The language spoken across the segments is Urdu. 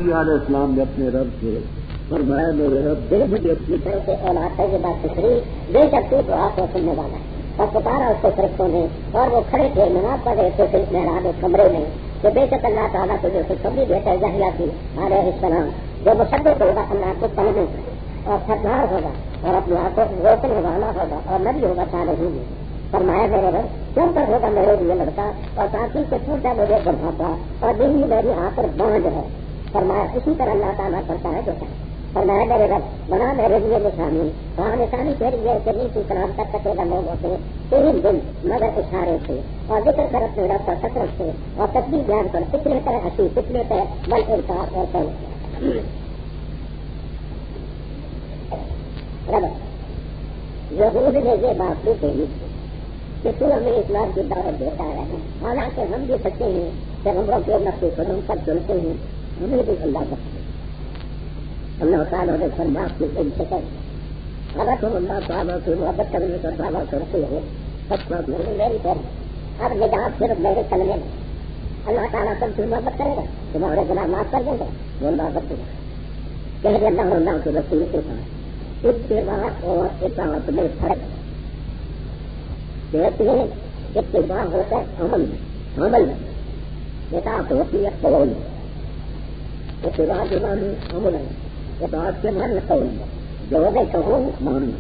زکریا علیہ السلام نے اپنے رب سے فرمایا میرے رب دے مجھے اپنی طرف سے اولاد ہے یہ بات فکری بے شک تو آپ کو سننے والا ہے اور پکارا اس کو فرشتوں نے اور وہ کھڑے تھے نماز پڑھ رہے تھے محراب کمرے میں کہ بے شک اللہ تعالیٰ کو جو خوشخبری دیتا ہے یحییٰ کی علیہ السلام جو مصدق ہوگا اللہ کو پڑھنے اور سردار ہوگا اور اپنے آپ کو روکنے والا ہوگا اور نبی ہوگا صالح میں فرمایا میرے رب کیوں پر ہوگا میرے لیے لڑکا اور تاکہ سے چھوٹا مجھے بڑھاتا اور دینی میری یہاں پر باندھ ہے فرمایا اسی طرح اللہ تعالیٰ کرتا ہے جو ہے فرمایا میرے رب بنا میرے لیے نشانی وہاں نشانی تیری ہے کہ نیچی کلام تک کٹے گا لوگوں سے تین دن مگر اشارے سے اور ذکر کر اپنے رب کا سکرت سے اور تصویر بیان کر پچھلے طرح ہنسی پچھلے طرح بل انکار اور کل رب یہود نے یہ بات پوچھی کہ تو ہمیں اسلام کی دعوت دیتا ہے حالانکہ ہم بھی سچے ہیں کہ ہم لوگ کے نفس قدم پر چلتے ہیں ہمیں بھی اللہ کرتے اللہ تعالیٰ نے فرمایا کہ ان سے کر اگر تم اللہ تعالیٰ سے محبت کرنے کا دعویٰ کرتے ہو سب بات میری طرف اب نجات صرف میرے کلمے میں اللہ تعالیٰ تم سے محبت کرے گا تمہارے گناہ معاف کر دیں گے وہ اللہ کرتے ہیں کہہ دے اللہ کے رسول کے ساتھ اتباع اور اطاعت میں فرق کہتے ہیں اتباع ہوتا ہے عمل میں اطاعت ہوتی ہے قول اتباع کے معنی عمل ہے اطاعت کے معنی قول جو میں کہوں ماننا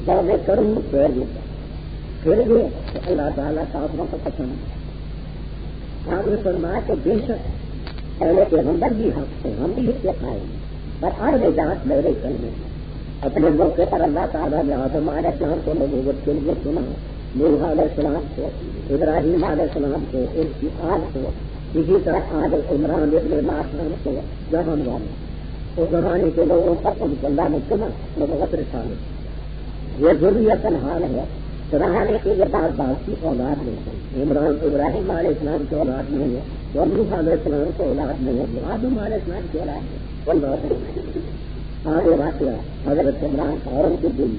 جو میں کروں پھر بھی اللہ تعالیٰ کافروں کو پسند ہے آپ نے فرمایا کہ بے شک پہلے کے نمبر بھی حق سے ہم بھی حصے پائیں گے پر ہر نجات میرے کرنے اپنے موقع پر اللہ تعالیٰ نے آدم علیہ السلام کو نبوت کے لیے چنا نوح علیہ السلام کو ابراہیم علیہ السلام کو ان کی آل کو اسی طرح آج عمران ابن معصوم کو جو ہم والے اس زمانے کے لوگوں پر ان کو اللہ نے چنا نبوت رسالت یہ ضروریت حال ہے چڑھانے کے لیے بعض کی اولاد نہیں ہے عمران ابراہیم علیہ السلام کی اولاد نہیں ہے اور نوح علیہ السلام کی اولاد نہیں ہے آدم علیہ السلام کی اولاد ہے آگے واقعہ حضرت عمران اور کی دل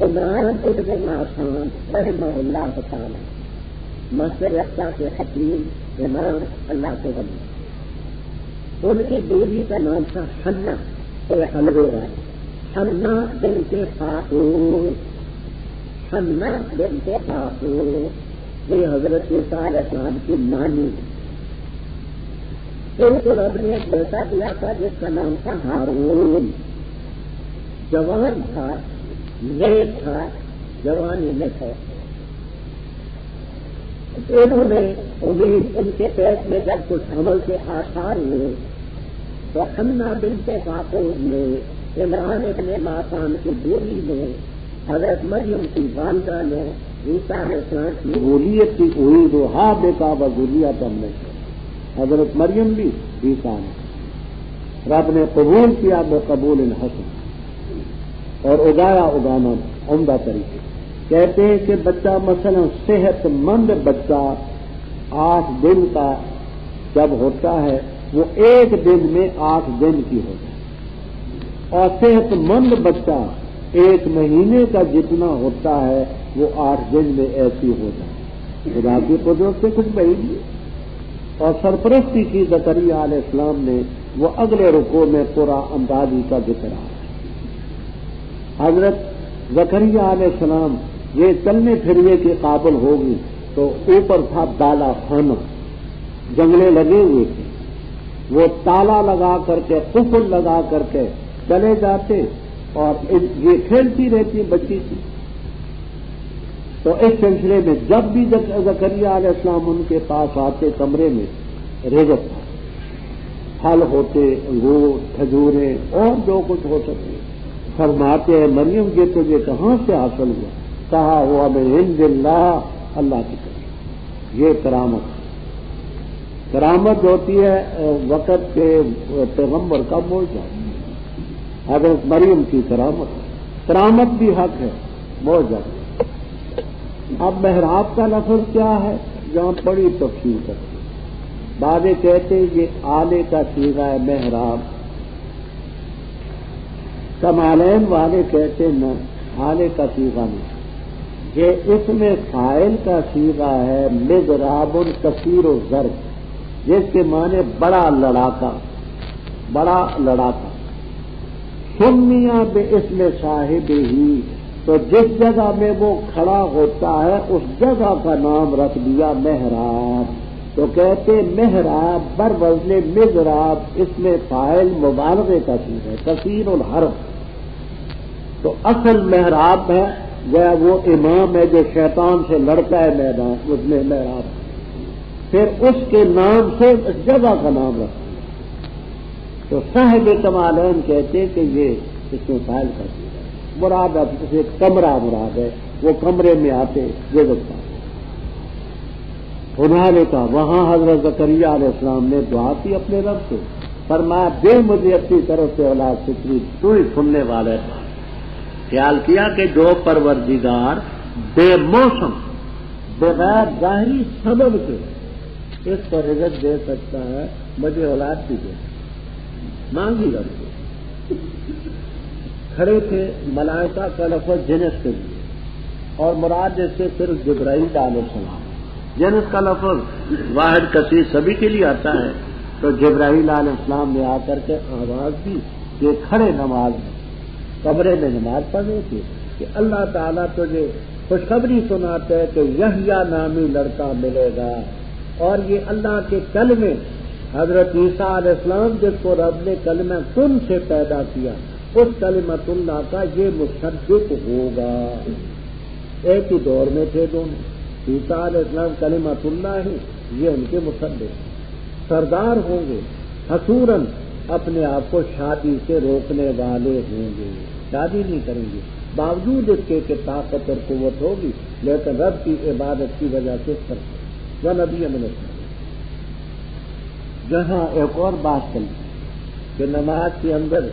عمران ابن معصوم رحمہ اللہ تعالی مصر اللہ کے حکیم عمران اللہ کے ولی ان کی بیوی کا نام تھا حنا حلوے والی حنا بنت فاطور حنا بنت فاطور یہ حضرت عیسیٰ علیہ السلام کی نانی ان کو رب نے ایک بیٹا دیا تھا جس کا نام تھا ہارون جوان تھا نیک تھا جوانی میں تھا انہوں نے امید ان کے پیٹ میں جب کچھ عمل کے آثار ہوئے تو حنا بنت فاطور نے عمران ابن معصوم کی بیوی نے حضرت مریم کی والدہ نے عیسیٰ علیہ السلام کی قبولیت کی ہوئی جو ہاں بیٹا بغولیت ہم نے حضرت مریم بھی عیسیٰ نے رب نے قبول کیا بقبول حسن اور اگانا عمدہ طریقے کہتے ہیں کہ بچہ مثلا صحت مند بچہ 8 دن کا جب ہوتا ہے وہ 1 دن میں 8 دن کی ہوتا ہے اور صحت مند بچہ 1 مہینے کا جتنا ہوتا ہے وہ 8 دن میں ایسی ہوتا ہے خدا کی قدرت سے کچھ بھیجی اور سرپرستی کی زکریا علیہ السلام نے وہ اگلے رکوع میں پورا اندازی کا ذکر آیا حضرت زکریا علیہ السلام یہ چلنے پھرنے کے قابل ہوگی تو اوپر تھا بالا خانہ جنگلے لگے ہوئے تھے وہ تالا لگا کر کے قفل لگا کر کے چلے جاتے اور یہ کھیلتی رہتی بچی تھی تو اس سلسلے میں جب بھی زکریا علیہ السلام ان کے پاس آتے کمرے میں رزق تھا پھل ہوتے انگور کھجوریں اور جو کچھ ہو سکے فرماتے ہیں مریم یہ تجھے کہاں سے حاصل ہوا کہا ہوا من عند اللہ اللہ کی طرف یہ کرامت ہوتی ہے وقت کے پیغمبر کا معجزہ حضرت مریم کی کرامت بھی حق ہے معجزہ اب محراب کا لفظ کیا ہے جہاں بڑی تفصیل کرتے بعضے کہتے ہیں یہ آلے کا صیغہ ہے محراب کمالین والے کہتے ہیں نہ آلے کا صیغہ نہیں یہ اس میں فاعل کا صیغہ ہے مضراب کثیر و ضرب جس کے معنی بڑا لڑاکا بڑا لڑاکا. سمیا بے اسم صاحب ہی، تو جس جگہ میں وہ کھڑا ہوتا ہے اس جگہ کا نام رکھ دیا محراب. تو کہتے محراب بر وزن مضراب، اس میں فاعل مبالغے کا چیز ہے، کثیر الحرف. تو اصل محراب ہے وہ امام ہے جو شیطان سے لڑتا ہے میدان، اس میں محراب. پھر اس کے نام سے اس جگہ کا نام رکھتے ہیں. تو صاحب کمالین کہتے کہ یہ اس میں فاعل کا چیز ہے. مراد اب اسے کمرہ مراد ہے، وہ کمرے میں آتے یہ لگتا ہے. انہوں نے کہا وہاں حضرت زکریہ علیہ السلام نے دعا کی اپنے رب سے، فرمایا دے مجھے اپنی طرف سے اولاد فطری، تو ہی سننے والے. خیال کیا کہ جو پروردگار بے موسم بغیر ظاہری سبب کے اس پر رزق دے سکتا ہے، مجھے اولاد بھی دے. مانگی رب سے. کھڑے تھے ملائکہ کا لفظ جنس کے لیے، اور مراد جیسے صرف جبرائیل علیہ السلام. جنس کا لفظ واحد کثیر سبھی کے لیے آتا ہے. تو جبرائیل علیہ السلام نے آ کر کے آواز دی کہ کھڑے نماز میں کمرے میں نماز پڑھنے کی کہ اللہ تعالیٰ تجھے خوشخبری سناتے ہے کہ یحییٰ نامی لڑکا ملے گا. اور یہ اللہ کے کلمے حضرت عیسیٰ علیہ السلام جس کو رب نے کلمہ کن سے پیدا کیا، اس کلمۃ اللہ کا یہ مصدق ہوگا. ایک ہی دور میں تھے دونوں. عیسیٰ علیہ السلام کلمۃ اللہ ہے، یہ ان کے مصدق. سردار ہوں گے، حصوراً اپنے آپ کو شادی سے روکنے والے ہوں گے، شادی نہیں کریں گے، باوجود اس کے کہ طاقت اور قوت ہوگی، لیکن رب کی عبادت کی وجہ سے کرتے. وہ نبی امن جہاں ایک اور بات چلی کہ نماز کے اندر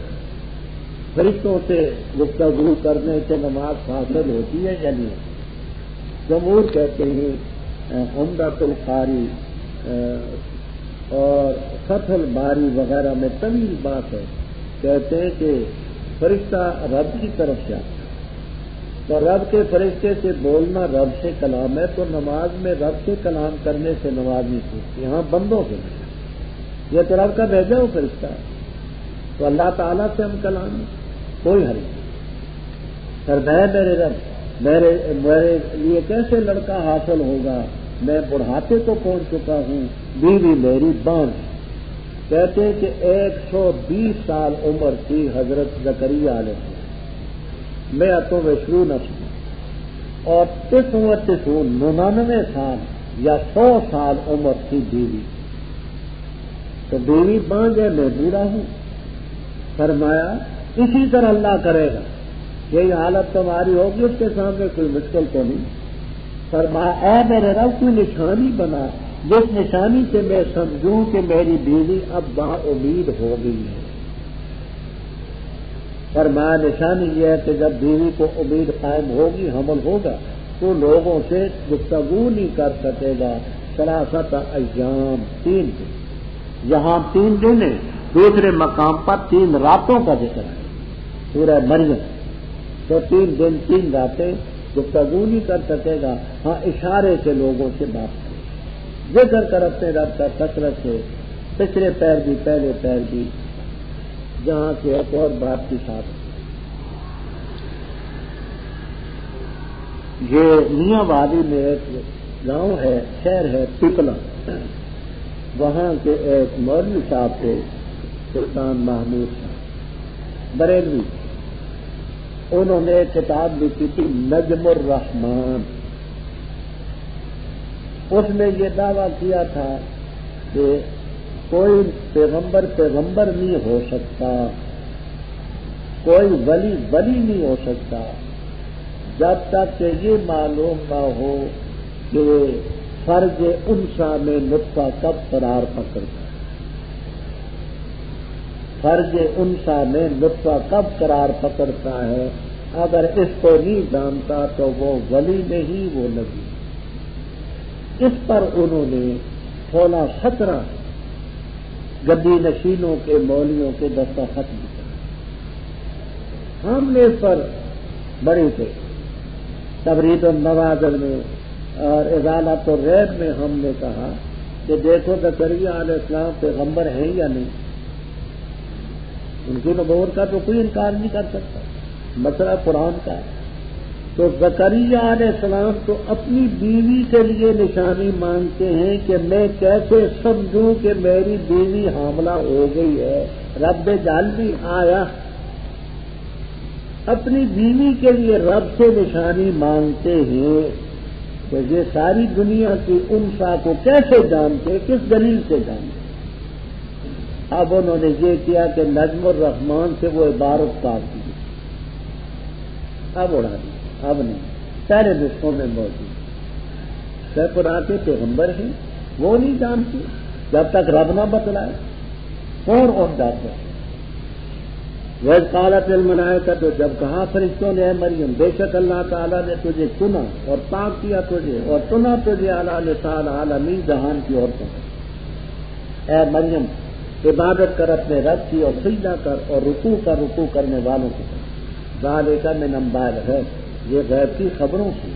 فرشتوں سے گفتگو کرنے سے نماز حاصل ہوتی ہے یا نہیں. جمہور کہتے ہیں عمدۃ القاری اور فتح الباری وغیرہ میں طویل بات ہے، کہتے ہیں کہ فرشتہ رب کی طرف سے آتا ہے، تو رب کے فرشتے سے بولنا رب سے کلام ہے. تو نماز میں رب سے کلام کرنے سے نماز نہیں چھوٹتی، یہاں بندوں سے نہیں. یہ تو رب کا بھیجا ہو فرشتہ ہے، تو اللہ تعالیٰ سے ہم کلام کوئی حرج نہیں. سر میرے رب میرے لیے کیسے لڑکا حاصل ہوگا، میں بڑھاپے کو پہنچ چکا ہوں، بیوی میری بانجھ. کہتے ہیں کہ 120 سال عمر تھی حضرت زکریہ علیہ السلام، میں تو وشرو نسل، اور 99 سال یا 100 سال عمر تھی بیوی. تو بیوی بانجھ ہے، میں بوڑھا ہوں. فرمایا اسی طرح اللہ کرے گا، یہی حالت تمہاری ہوگی، اس کے سامنے کوئی مشکل تو نہیں. فرمایا اے میرے رب کوئی نشانی بنا جس نشانی سے میں سمجھوں کہ میری بیوی اب وہاں امید ہو گئی ہے. فرمایا نشانی یہ ہے کہ جب بیوی کو امید قائم ہوگی، حمل ہوگا، تو لوگوں سے گفتگو نہیں کر سکے گا. 3 ایام 3 دن، یہاں 3 دن ہے، دوسرے مقام پر 3 راتوں کا ذکر ہے سورہ مریم. تو 3 دن 3 راتیں گفتگو نہیں کر سکے گا. ہاں اشارے سے لوگوں سے بات کرے، ذکر کر اپنے رب کا کثرت سے، پچھلے پیر بھی پہلے پیر بھی. جہاں سے ایک اور بات کی ساتھ، یہ میاں وادی میں ایک گاؤں ہے، شہر ہے پپلا، وہاں کے ایک مولوی صاحب تھے سلطان محمود صاحب بریلوی. انہوں نے کتاب لکھی تھی نجم الرحمان. اس میں یہ دعویٰ کیا تھا کہ کوئی پیغمبر نہیں ہو سکتا، کوئی ولی نہیں ہو سکتا جب تک کہ یہ معلوم نہ ہو کہ فرج انسا میں نطفہ کب قرار پکڑتا ہے، فرج انسا میں نطفہ کب قرار پکڑتا ہے. اگر اس کو نہیں جانتا تو وہ ولی نہیں، وہ نبی. اس پر انہوں نے 16-17 گدی نشینوں کے مولویوں کے دستخط دیا. ہم نے اس پر بڑی تھے تبریز النوازل میں اور ازالت الریب میں ہم نے کہا کہ دیکھو زکریا علیہ السلام پیغمبر ہیں یا نہیں. ان کی نبوت کا تو کوئی انکار نہیں کر سکتا، مسئلہ قرآن کا ہے۔ تو زکریا علیہ السلام تو اپنی بیوی کے لیے نشانی مانگتے ہیں کہ میں کیسے سمجھوں کہ میری بیوی حاملہ ہو گئی ہے، رب جعلنی آیا۔ اپنی بیوی کے لیے رب سے نشانی مانگتے ہیں کہ یہ ساری دنیا کی انسا کو کیسے جانتے، کس دلیل سے جانتے۔ اب انہوں نے یہ کیا کہ نجم الرحمان سے وہ عبارت کاٹ دی، اب اڑا دی، اب نہیں، سارے نسخوں میں موجود سیکڑوں کے پیغمبر ہیں، وہ نہیں جانتے جب تک رب نہ بتلائے، کون اٹھ جاتا ہے۔ وَإِذْ قَالَتِ الْمَلَائِكَةُ تو جب کہا فرشتوں نے، اے مریم بے شک اللہ تعالیٰ نے تجھے چنا اور پاک کیا تجھے اور چنا تجھے علی لسان العالمین جہان کی عورتوں، اے مریم عبادت کر اپنے رب کی اور سجدہ کر اور رکوع کرنے والوں کو کر، ذالک من انباء الغیب، یہ غیب کی خبروں سے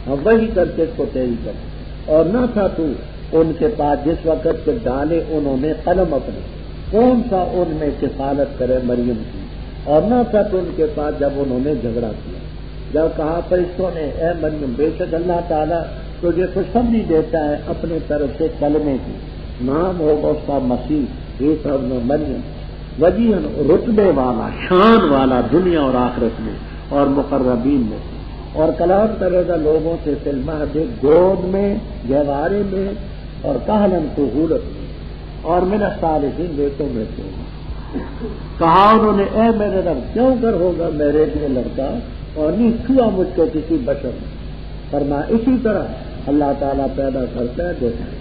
ہم وہی کر کے اس کو تیری کر۔ اور نہ تھا تو ان کے پاس جس وقت کے ڈالے انہوں نے قلم اپنے، کون سا ان میں کفالت کرے مریم کی، اور نہ تھا تو ان کے پاس جب انہوں نے جھگڑا کیا، جب کہا فرشتوں نے اے مریم بے شک اللہ تعالیٰ تجھے خوشخبری دیتا ہے اپنے طرف سے کلمے کی، نام ہوگا اس کا مسیح عیسی ابن مریم، وجیہن رتبے والا شان والا دنیا اور آخرت میں اور مقربین میں، اور کلام کرے گا لوگوں سے فی المہد گود میں، گہوارے میں، اور کہلن قہولت میں، اور من الصالحین بیٹوں میں سے۔ کہا انہوں نے اے میرے رب کیوں کر ہوگا میرے لیے لڑکا اور نہیں چھوا مجھ کو کسی بشر نے۔ فرمایا اسی طرح اللہ تعالیٰ پیدا کرتا ہے دیتا ہے،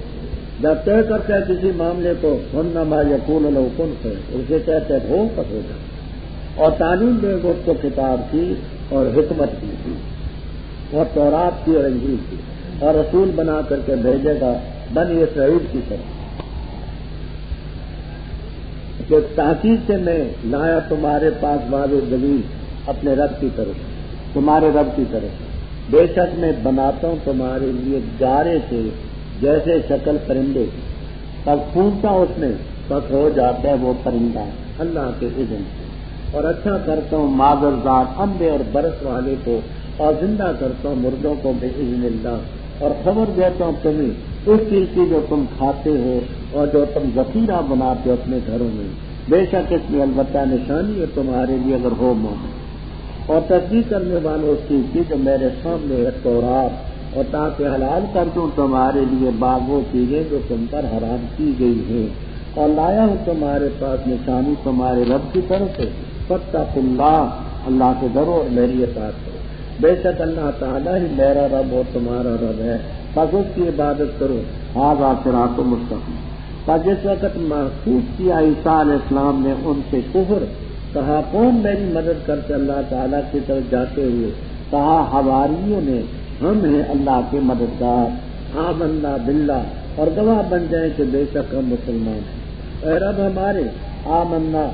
جب طے کرتا ہے کسی معاملے کو انما یکون لہ کن سے اسے کہتے ہیں ہو کر ہو جائے، اور تعلیم دے گا اس کو کتاب کی اور حکمت کی اور تورات کی اور انجیل کی، اور رسول بنا کر کے بھیجے گا بنی اسرائیل کی طرف کہ تحقیق سے میں لایا تمہارے پاس واضح دلیل اپنے رب کی طرف، تمہارے رب کی طرف، بے شک میں بناتا ہوں تمہارے لیے گارے سے جیسے شکل پرندے کی، تب پھونکتا اس میں بس ہو جاتا ہے وہ پرندہ اللہ کے اذن سے، اور اچھا کرتا ہوں معذرات انبے اور برس والے کو، اور زندہ کرتا ہوں مردوں کو بے اذن اللہ، اور خبر دیتا ہوں تمہیں اس چیز کی جو تم کھاتے ہو اور جو تم ذخیرہ بناتے ہو اپنے گھروں میں، بے شک اس میں البتہ نشانی ہے تمہارے لیے اگر ہو مومن، اور تصدیق کرنے والوں اس چیز کی جو میرے سامنے ہے تورات، اور تاکہ حلال کر دوں تمہارے لیے بعض وہ چیزیں جو تم پر حرام کی گئی ہیں، اور لایا ہوں تمہارے پاس نشانی تمہارے رب کی طرف سے، فاتقوا اللہ، اللہ سے ڈرو اور میری اطاعت کرو، بے شک اللہ تعالیٰ ہی میرا رب اور تمہارا رب ہے، بس اس کی عبادت کرو، ھذا صراط مستقیم۔ پر جس وقت محسوس کیا عیسیٰ علیہ السلام نے ان سے کفر، کہا کون میری مدد کرتے اللہ تعالیٰ کی طرف جاتے ہوئے، کہا حواریوں نے ہم ہیں اللہ کے مددگار، آمنا باللہ، اور گواہ بن جائیں کہ بے شک ہم مسلمان ہیں، اے رب ہمارے آمنا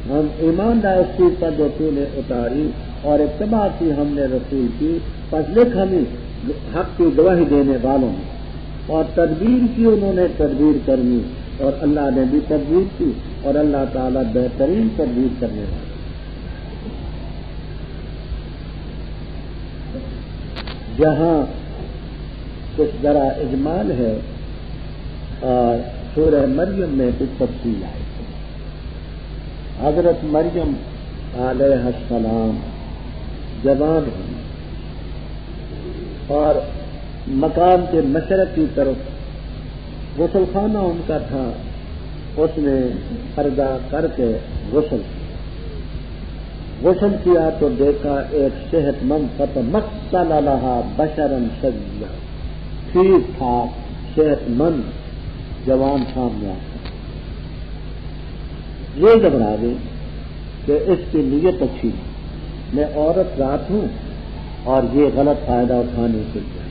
ہم ایمان لائے اس چیز پر جو تو نے اتاری، اور اتباع کی ہم نے رسول کی، پس لکھ ہمیں حق کی گواہی دینے والوں میں، اور تدبیر کی انہوں نے تدبیر کرنی، اور اللہ نے بھی تدبیر کی، اور اللہ تعالیٰ بہترین تدبیر کرنے والا۔ جہاں کچھ ذرا اجمال ہے اور سورہ مریم میں کچھ تفصیل ہے۔ حضرت مریم علیہ السلام جوان ہوئی اور مکان کے مشرق کی طرف غسل خانہ ان کا تھا، اس نے پردہ کر کے غسل کیا تو دیکھا ایک صحت مند فتمثل لها بشرا سویا، ٹھیک ٹھاک صحت مند جوان سامنے آتا، یہ گھبرا گئی کہ اس کی نیت اچھی ہے، میں عورت ذات ہوں اور یہ غلط فائدہ اٹھانے کے لیے۔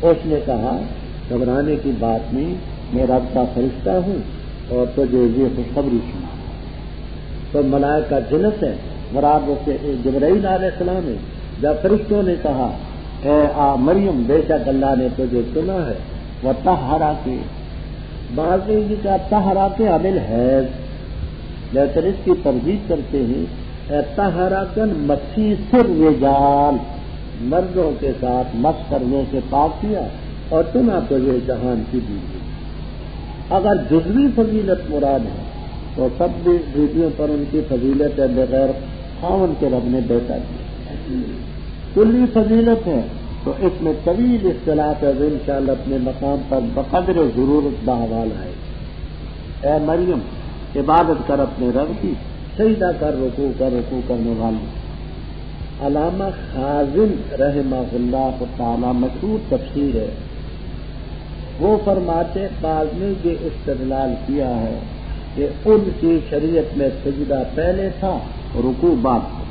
اس نے کہا گھبرانے کی بات نہیں، میں رب کا فرشتہ ہوں اور تجھے یہ خوشخبری سنا۔ تو ملائکہ جنس ہے، مراد جبرائیل علیہ السلام ہے۔ جب فرشتوں نے کہا اے مریم بے شک اللہ نے تجھے چنا ہے، وطہرا کے، بعض نے کہا طہرا کے عمل حیض، لیکن اس کی ترغیب کرتے ہیں طہرکن مسی سر رجال، مردوں کے ساتھ مس کرنے سے پاک کیا اور چنا تجھے جہان کی بیوی۔ اگر جزوی فضیلت مراد ہے تو سب بھی بیویوں پر ان کی فضیلت ہے، بغیر خاوند کے رب نے بیٹا دیا۔ کلی فضیلت ہے تو اس میں طویل اختلاف ہے، انشاءاللہ اپنے مقام پر بقدر ضرورت بحوال آئے۔ اے مریم عبادت کر اپنے رب کی، سجدہ کر، رکوع کرنے والی۔ علامہ خازن رحمہ اللہ تعالی مشہور تفسیر ہے، وہ فرماتے بعض نے یہ استدلال کیا ہے کہ ان کی شریعت میں سجدہ پہلے تھا رکوع بعد تھا۔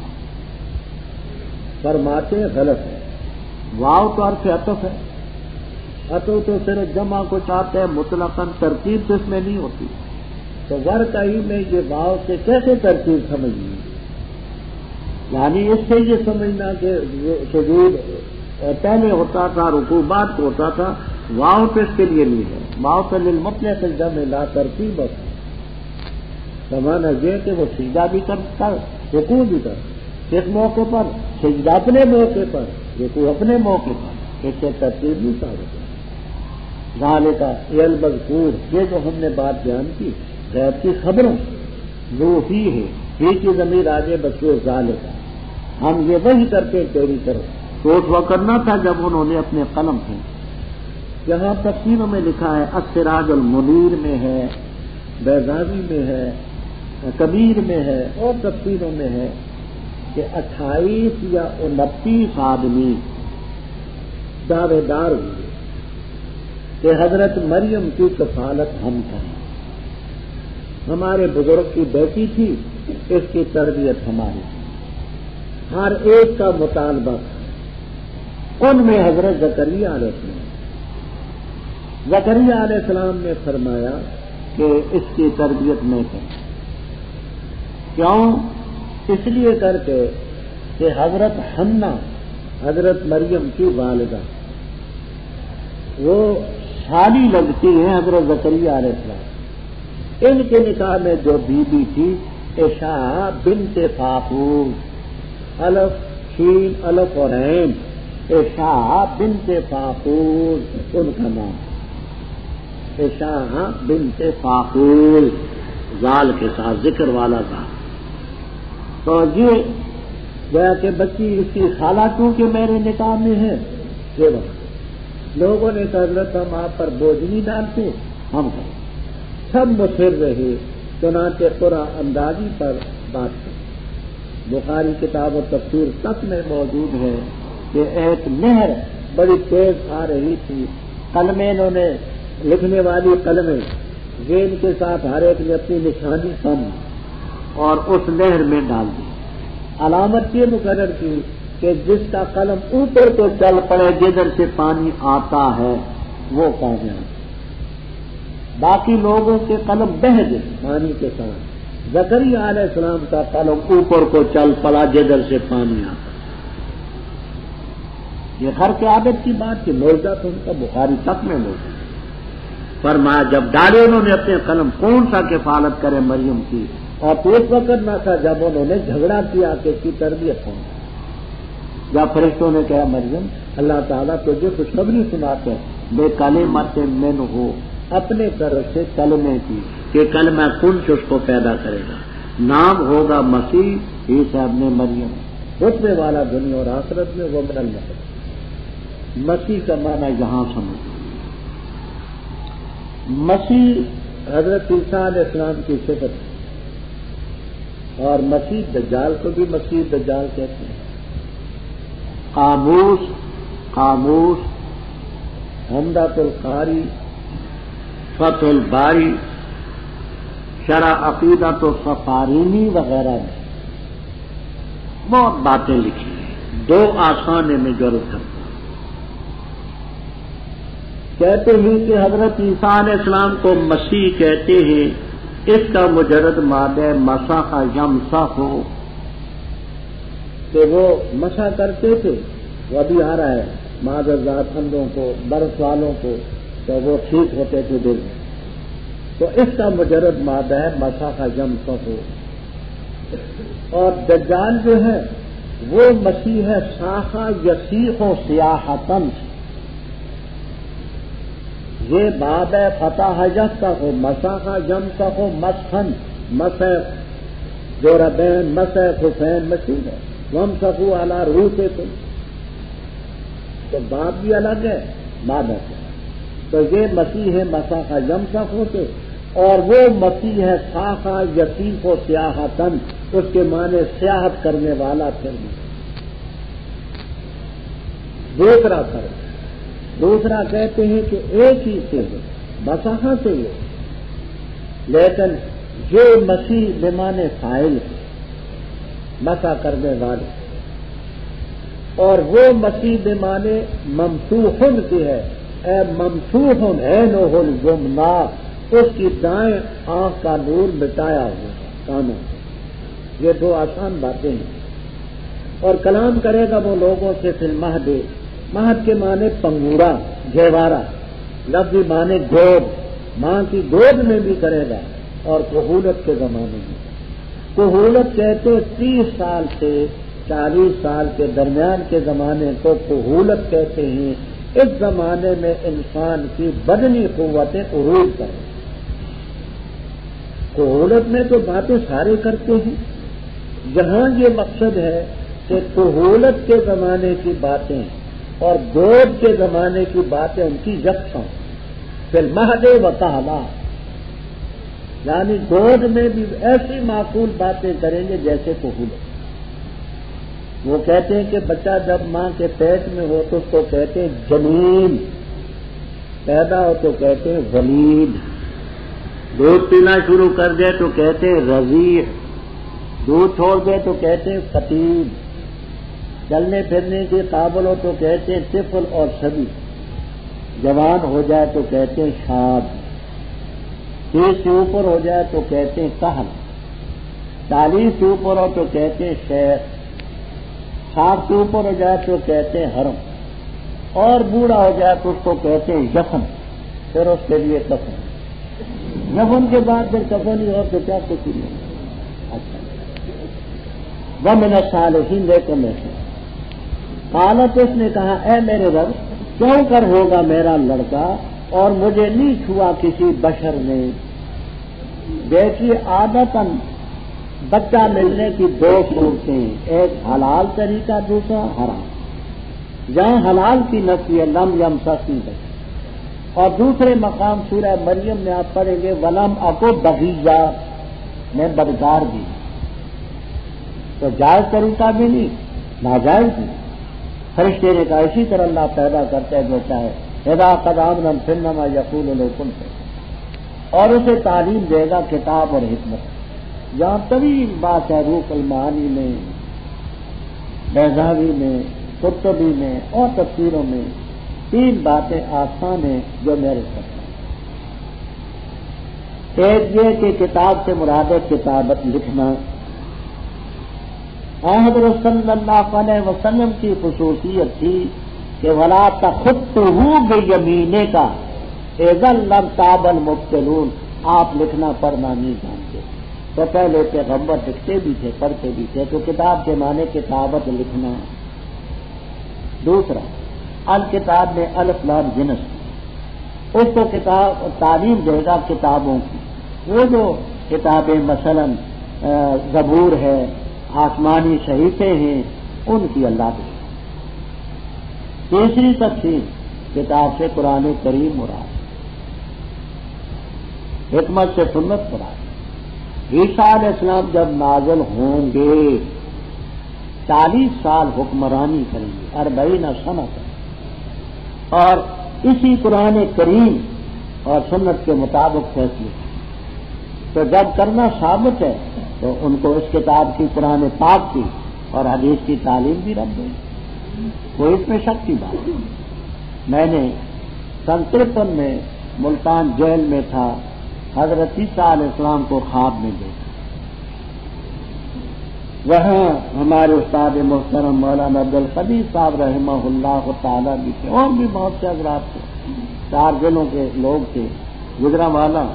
فرماتے غلط ہے، واو تو عرف عطف ہے، عطف تو صرف جمع کو چاہتے ہیں، مطلقاً ترتیب تو اس میں نہیں ہوتی، تو واقعی میں یہ واو سے کیسے ترتیب سمجھنی؟ یعنی اس سے یہ سمجھنا کہ سجود پہلے ہوتا تھا رکوع بعد کو ہوتا تھا، واو تو اس کے لیے نہیں ہے، واو تو للمطلق الجمع لا ترتیب ہوتا ہے۔ سمانا یہ کہ وہ سجدہ بھی کرتا رکوع بھی کرتا، کس موقع پر؟ سجدہ اپنے موقع پر، رکوع اپنے موقع پر، اس سے ترتیب نہیں ثابت ہے۔ ذالکہ یہ المذکور، یہ جو ہم نے بات بیان کی غیب کی خبروں جو ہی ہے، ہی کی ضمیر آگے بچے ذالکہ، ہم یہ وہی کرتے ہیں تیری طرف، تو اس وقت کرنا تھا جب انہوں نے اپنے قلم سے، یہاں تفسیروں میں لکھا ہے، السراج المنیر میں ہے، بیضاوی میں ہے، کبیر میں ہے، اور تفسیروں میں ہے کہ 28 یا 29 آدمی دعوے دار ہوئے کہ حضرت مریم کی کفالت ہم کریں، ہمارے بزرگ کی بیٹی تھی، اس کی تربیت ہماری تھی، ہر ایک کا مطالبہ تھا۔ ان میں حضرت زکریا علیہ السلام، زکریا علیہ السلام نے فرمایا کہ اس کی تربیت میں کریں، کیوں؟ اس لیے کر کے کہ حضرت حنہ، حضرت مریم کی والدہ، وہ سالی لگتی ہیں حضرت زکریا علیہ السلام، ان کے نکاح میں جو بیوی تھی عشاء بنت فاقور، الف شین الف اور عین، عشاء بنت فاقور ان کا نام، عشاء بنت فاقور، زال کے ساتھ ذکر والا زال۔ تو یہ گویا کہ بچی اس کی خالہ کیونکہ میرے نکاح میں ہے، یہ وقت لوگوں نے کہا حضرت ہم آپ پر بوجھ نہیں ڈالتے، ہم کریں، سب مصر رہے، چنانچہ قرآن اندازی پر بات کریں۔ بخاری کتاب و تفسیر تک میں موجود ہے کہ ایک نہر بڑی تیز آ رہی تھی، قلمیں انہوں نے لکھنے والی قلمیں گیند کے ساتھ ہر ایک نے اپنی نشانی کم اور اس نہر میں ڈال دی، علامت یہ مقرر کی کہ جس کا قلم اوپر کو چل پڑے جدھر سے پانی آتا ہے وہ کامیاب، باقی لوگوں کے قلم بہہ گئے پانی کے ساتھ، زکریا علیہ السلام کا قلم اوپر کو چل پڑا جدھر سے پانی آتا۔ یہ ہر کی عادت کی بات کہ معجزہ تو ان کا بخاری تک میں موجود، فرمایا جب ڈالے انہوں نے اپنے قلم، کون سا کفالت کرے مریم کی، اور تو اس وقت نہ تھا جب انہوں نے جھگڑا کیا کہ اس کی تربیت ہو، جب فرشتوں نے کہا مریم اللہ تعالیٰ تجھے خوشخبری سناتے ہیں بے کلمۃ منہ ہو، اپنے طرف سے کلمے کی کہ کلمہ کن سے اس کو پیدا کرے گا، نام ہوگا مسیح عیسی ابن مریم، رتبے والا دنیا اور آخرت میں، وہ من المسیح۔ مسیح کا معنی یہاں سمجھ، مسیح حضرت عیسیٰ علیہ السلام کی صفت ہے، اور مسیح دجال کو بھی مسیح دجال کہتے ہیں۔ قاموس حمدۃ القاری، فتح الباری، شرح عقیدۃ السفارینی وغیرہ میں بہت باتیں لکھی ہیں، دو آسانے میں ضرور کرتا ہوں۔ کہتے ہیں کہ حضرت عیسیٰ علیہ السلام کو مسیح کہتے ہیں، اس کا مجرد مادہ مسح یمسح ہو، کہ وہ مسح کرتے تھے، وہ ابھی آ رہا ہے معذرات اندھوں کو، برس والوں کو، تو وہ ٹھیک ہوتے تھے دل میں، تو اس کا مجرد مادہ ہے مسح یمسح ہو۔ اور دجال جو ہے وہ مسیح ہے ساخا یسیح و سیاحتن، یہ باب ہے فتح یس کا ہو مساحا یم کا ہو مسخن مسح جوربین مسح خفین مسیح ہے وم سخو اعلیٰ روح سے تو باب بھی الگ ہے بادت ہے، تو یہ مسیح ہے مساحا یم سخ ہوتے، اور وہ مسیح ہے ساخا یسیح و سیاحتن، اس کے معنی سیاحت کرنے والا پھر بھی۔ دوسرا فرق، دوسرا کہتے ہیں کہ ایک ہی سے ہے مساحا سے ہے، لیکن یہ مسیح بمانے فاعل ہے مسا کرنے والے، اور وہ مسیح بمانے ممسوحن کی ہے، اے ممسوحن عینہ الجمنا، اس کی دائیں آنکھ کا نور مٹایا ہوا کانوں سے۔ یہ دو آسان باتیں ہیں، اور کلام کرے گا وہ لوگوں سے فی المہد، مہد کے معنی پنگورا گہوارا، لفظی معنی گود، ماں کی گود میں بھی کرے گا، اور کہولت کے زمانے میں۔ کہولت کہتے 30 سال سے 40 سال کے درمیان کے زمانے کو کہولت کہتے ہیں۔ اس زمانے میں انسان کی بدنی قوتیں عروج کریں، کہولت میں تو باتیں سارے کرتے ہیں، جہاں یہ مقصد ہے کہ کہولت کے زمانے کی باتیں اور گود کے زمانے کی باتیں ان کی یکساں، فی المہد و کہلا، یعنی گود میں بھی ایسی معقول باتیں کریں گے جیسے کہولت۔ وہ کہتے ہیں کہ بچہ جب ماں کے پیٹ میں ہو تو اس کو کہتے ہیں جنین، پیدا ہو تو کہتے ہیں ولید، دودھ پینا شروع کر دے تو کہتے ہیں رضیع، دودھ چھوڑ دے تو کہتے ہیں فتیل، چلنے پھرنے کے قابل ہو تو کہتے ہیں طفل اور صبی، جوان ہو جائے تو کہتے ہیں شاب، 30 سے اوپر ہو جائے تو کہتے ہیں کہل، 40 سے اوپر ہو تو کہتے ہیں شیخ، 60 سے اوپر ہو جائے تو کہتے ہیں حرم، اور بوڑھا ہو جائے تو اس کو کہتے ہیں یخن، پھر اس کے لیے کفن، یخن کے بعد پھر کفن ہی اور تو کیا کچھ نہیں۔ اچھا ومن الصالحین، دیکھو میں سے قالت، اس نے کہا اے میرے رب کیوں کر ہوگا میرا لڑکا اور مجھے نہیں چھوا کسی بشر نے۔ دیکھیے عادتاً بچہ ملنے کی 2 صورتیں، ایک حلال طریقہ دوسرا حرام، جہاں حلال کی نفی ہے لم یمسسنی بچہ، اور دوسرے مقام سورہ مریم میں آپ پڑھیں گے ولم اکو بغیہ، میں بدکار بھی، تو جائز طریقہ بھی نہیں ناجائز بھی۔ فرشتے نے کہا اسی طرح اللہ پیدا کرتا ہے جو چاہے، اذا قضى امرا فانما يقول له كن فيكون، اور اسے تعلیم دے گا کتاب اور حکمت۔ جہاں طویل بات ہے روح المعانی میں، بیضاوی میں، قرطبی میں اور تفسیروں میں، 3 باتیں آسان ہیں جو میرے ساتھ ہیں۔ ایک یہ کہ کتاب سے مراد ہے کتابت لکھنا۔ حضرت صلی اللہ علیہ وسلم کی خصوصیت تھی کہ ولا تخطه بیمینک اذا لارتاب المبطلون، آپ لکھنا پڑھنا نہیں جانتے، تو پہلے پیغمبر لکھتے بھی تھے پڑھتے بھی تھے، تو کتاب کے معنی کتابت لکھنا۔ دوسرا الکتاب میں الف لام جنس، اس کو کتاب تعلیم دے گا کتابوں کی، وہ جو کتابیں مثلا زبور ہے، آسمانی صحیفے ہیں، ان کی اللہ دے۔ تیسری تفسیر کتاب سے قرآن کریم مراد، حکمت سے سنت مراد۔ عیسیٰ علیہ السلام جب نازل ہوں گے 40 سال حکمرانی کریں گے، 40 سنہ، اور اسی قرآن کریم اور سنت کے مطابق فیصلے، تو جب کرنا ثابت ہے تو ان کو اس کتاب کی قرآن پاک کی اور حدیث کی تعلیم بھی رکھ دیں، کوئی اس میں شک کی بات نہیں۔ میں نے سن 53 میں ملتان جیل میں تھا، حضرت عیسیٰ علیہ السلام کو خواب میں دیکھا، وہاں ہمارے استاد محترم مولانا عبدالقدیر صاحب رحمہ اللہ تعالیٰ بھی تھے، اور بھی بہت سے حضرات تھے، 4 ضلعوں کے لوگ تھے، گجرانوالہ،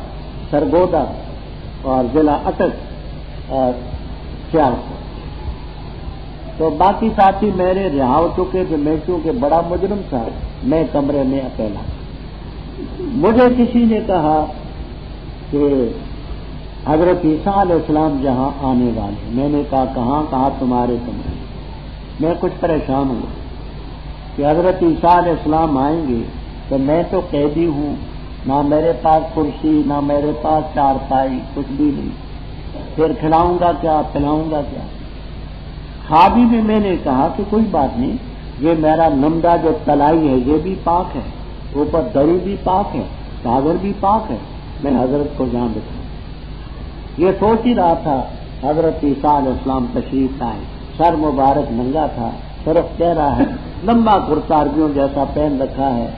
سرگودا اور ضلع اٹک اور خیال سے. تو باقی ساتھی میرے رہا ہو چکے تھے. میں چونکہ بڑا مجرم تھا, میں کمرے میں اکیلا. مجھے کسی نے کہا کہ حضرت عیسیٰ علیہ السلام جہاں آنے والے. میں نے کہا کہاں؟ کہا تمہارے کمرے. میں کچھ پریشان ہوں کہ حضرت عیسیٰ علیہ السلام آئیں گے تو میں تو قیدی ہوں, نہ میرے پاس کرسی, نہ میرے پاس چارپائی, کچھ بھی نہیں. پھر کھلاؤں گا کیا, پلاؤں گا کیا؟ خوابی میں نے کہا کہ کوئی بات نہیں, یہ میرا نمدہ جو تلائی ہے یہ بھی پاک ہے, اوپر دری بھی پاک ہے, چادر بھی پاک ہے, میں حضرت کو جان بچاؤں. یہ سوچ ہی رہا تھا, حضرت عیسیٰ علیہ السلام تشریف لائے. سر مبارک ننگا تھا, صرف چہرہ ہے, لمبا کرتا عربیوں جیسا پہن رکھا ہے,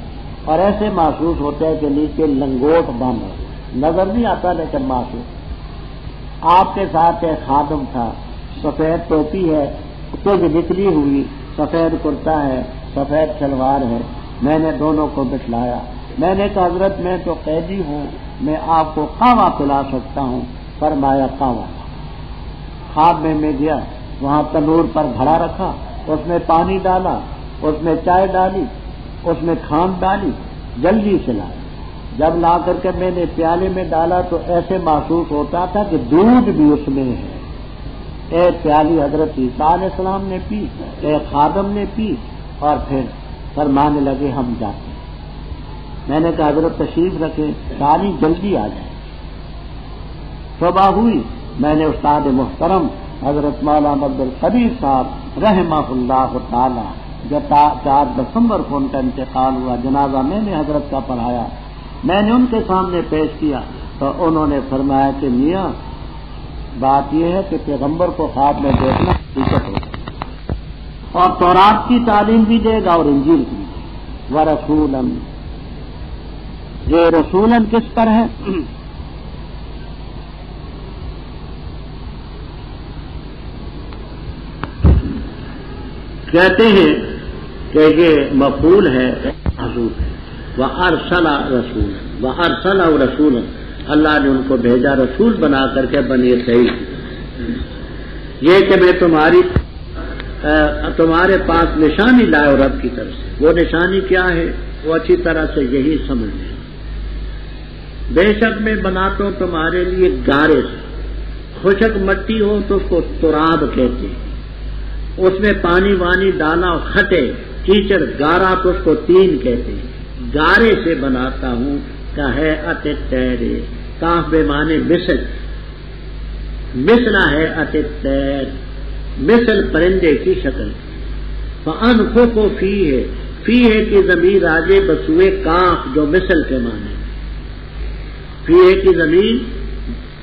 اور ایسے محسوس ہوتا ہے کہ نیچے لنگوٹ بند ہے, نظر نہیں آتا لیکن محسوس. آپ کے ساتھ ایک خادم تھا, سفید ٹوپی ہے, کچھ نکلی ہوئی, سفید کرتا ہے, سفید شلوار ہے. میں نے دونوں کو بٹھلایا. میں نے کہا حضرت میں تو قیدی ہوں, میں آپ کو قہوہ پلا سکتا ہوں. فرمایا قہوہ. خواب میں گیا, وہاں تنور پر گھڑا رکھا, اس میں پانی ڈالا, اس میں چائے ڈالی, اس میں کھانڈ ڈالی, جلدی سے لایا. جب لا کر کے میں نے پیالے میں ڈالا تو ایسے محسوس ہوتا تھا کہ دودھ بھی اس میں ہے. ایک پیالی حضرت عیسیٰ علیہ السلام نے پی, ایک خادم نے پی, اور پھر فرمانے لگے ہم جاتے ہیں. میں نے کہا حضرت تشریف رکھے, ساری جلدی آ جائے. صبح ہوئی, میں نے استاد محترم حضرت مولانا عبدالقدیر صاحب رحمہ اللہ تعالی, جو 4 دسمبر کو ان کا انتقال ہوا, جنازہ میں نے حضرت کا پڑھایا. میں نے ان کے سامنے پیش کیا تو انہوں نے فرمایا کہ میاں بات یہ ہے کہ پیغمبر کو خواب میں دیکھنا حقیقت ہوگا, اور تورات کی تعلیم بھی دے گا اور انجیل کی بھی. ورسولاً, یہ رسولاً کس پر ہے؟ کہتے ہیں کہ یہ مفعول ہے, حضور ہے. وَأَرْسَلَ رَسُولًا, وَأَرْسَلَ رَسُولًا, اللہ نے ان کو بھیجا رسول بنا کر کے بنی اسرائیل. یہ کہ میں تمہارے پاس نشانی لائے رب کی طرف سے. وہ نشانی کیا ہے وہ اچھی طرح سے یہی سمجھ لیں. بے شک میں بناتا ہوں تمہارے لیے گارے سے. خشک مٹی ہو تو اس کو تراب کہتے ہیں, اس میں پانی وانی ڈالا, کھٹے کیچڑ گارا تو اس کو تین کہتے ہیں. گارے سے بناتا ہوں کہ ہے اتے تیرے, کاف بے معنی مثل, مثلا ہے اتے تیر, مثل پرندے کی شکل. فَأَنْفُخُ فِيهِ, فِيهِ کی ضمیر راجے بسوئے کاف جو مثل کے معنی, فِيهِ کی ضمیر